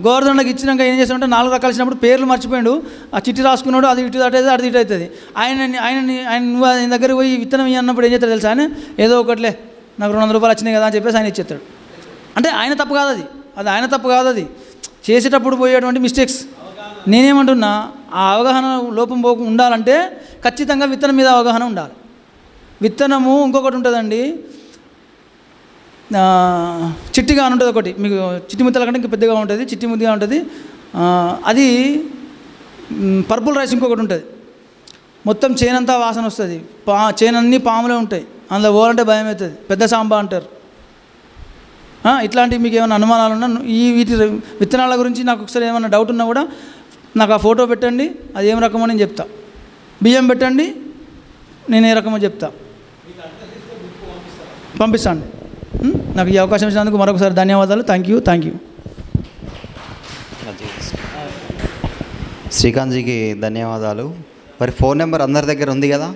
గోవర్ధనకి ఇచ్చినాక ఏం చేస్తాడంటే 4 రకాలు ఇచ్చినప్పుడు పేర్లు మర్చిపోయాడు, ఆ చిట్టి రాసుకున్నాడు, అది ఇటు అవుతుంది, అది ఇటు అవుతుంది. ఆయన నువ్వు ఆయన దగ్గర పోయి విత్తనం అన్నప్పుడు ఏం చేస్తాడు తెలుసా, ఆయన ఏదో ఒకటిలే నాకు 200 రూపాయలు వచ్చినాయి కదా అని చెప్పేసి ఆయన ఇచ్చేస్తాడు. అంటే ఆయన తప్పు కాదు, అది ఆయన తప్పు కాదు, అది చేసేటప్పుడు పోయేటువంటి మిస్టేక్స్. నేనేమంటున్నా, ఆ అవగాహన లోపం ఉండాలంటే ఖచ్చితంగా విత్తనం మీద అవగాహన ఉండాలి. విత్తనము ఇంకొకటి ఉంటుందండి, చిట్టిగా అని ఉంటుంది ఒకటి, మీకు చిట్టి ముద్దల కంటే ఇంకా పెద్దగా ఉంటుంది, చిట్టి ముద్దగా ఉంటుంది. అది పర్పుల్ రైస్ ఇంకొకటి ఉంటుంది, మొత్తం చేనంతా వాసన వస్తుంది, చేనన్నీ పాములే ఉంటాయి, అందులో పోవాలంటే భయం అవుతుంది, పెద్ద సాంబా అంటారు. ఇట్లాంటివి మీకు ఏమైనా అనుమానాలు ఉన్నా వీటి విత్తనాల గురించి నాకు ఒకసారి ఏమైనా డౌట్ ఉన్నా కూడా నాకు ఆ ఫోటో పెట్టండి, అది ఏం రకమో నేను చెప్తా. బియ్యం పెట్టండి, నేను ఏ రకమో చెప్తా, పంపిస్తాను. నాకు ఈ అవకాశం ఇచ్చినందుకు మరొకసారి ధన్యవాదాలు. Thank you. శ్రీకాంత్జీకి ధన్యవాదాలు. మరి ఫోన్ నెంబర్ అందరి దగ్గర ఉంది కదా,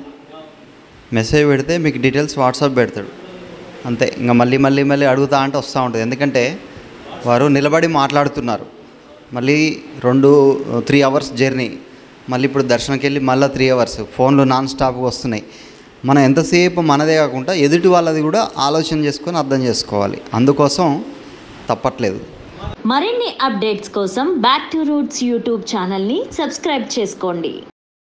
మెసేజ్ పెడితే మీకు డీటెయిల్స్ వాట్సాప్ పెడతాడు అంతే. ఇంకా మళ్ళీ అడుగుతా అంటే వస్తూ ఉంటుంది, ఎందుకంటే వారు నిలబడి మాట్లాడుతున్నారు. మళ్ళీ 2-3 అవర్స్ జర్నీ, మళ్ళీ ఇప్పుడు దర్శనంకి వెళ్ళి మళ్ళీ 3 అవర్స్, ఫోన్లు నాన్ స్టాప్గా వస్తున్నాయి. మనం ఎంతసేపు మనదే కాకుండా ఎదుటి వాళ్ళది కూడా ఆలోచన చేసుకొని అర్థం చేసుకోవాలి, అందుకోసం తప్పట్లేదు. మరిన్ని అప్డేట్స్ కోసం బ్యాక్ టు రూట్స్ యూట్యూబ్ ఛానల్ని సబ్స్క్రైబ్ చేసుకోండి.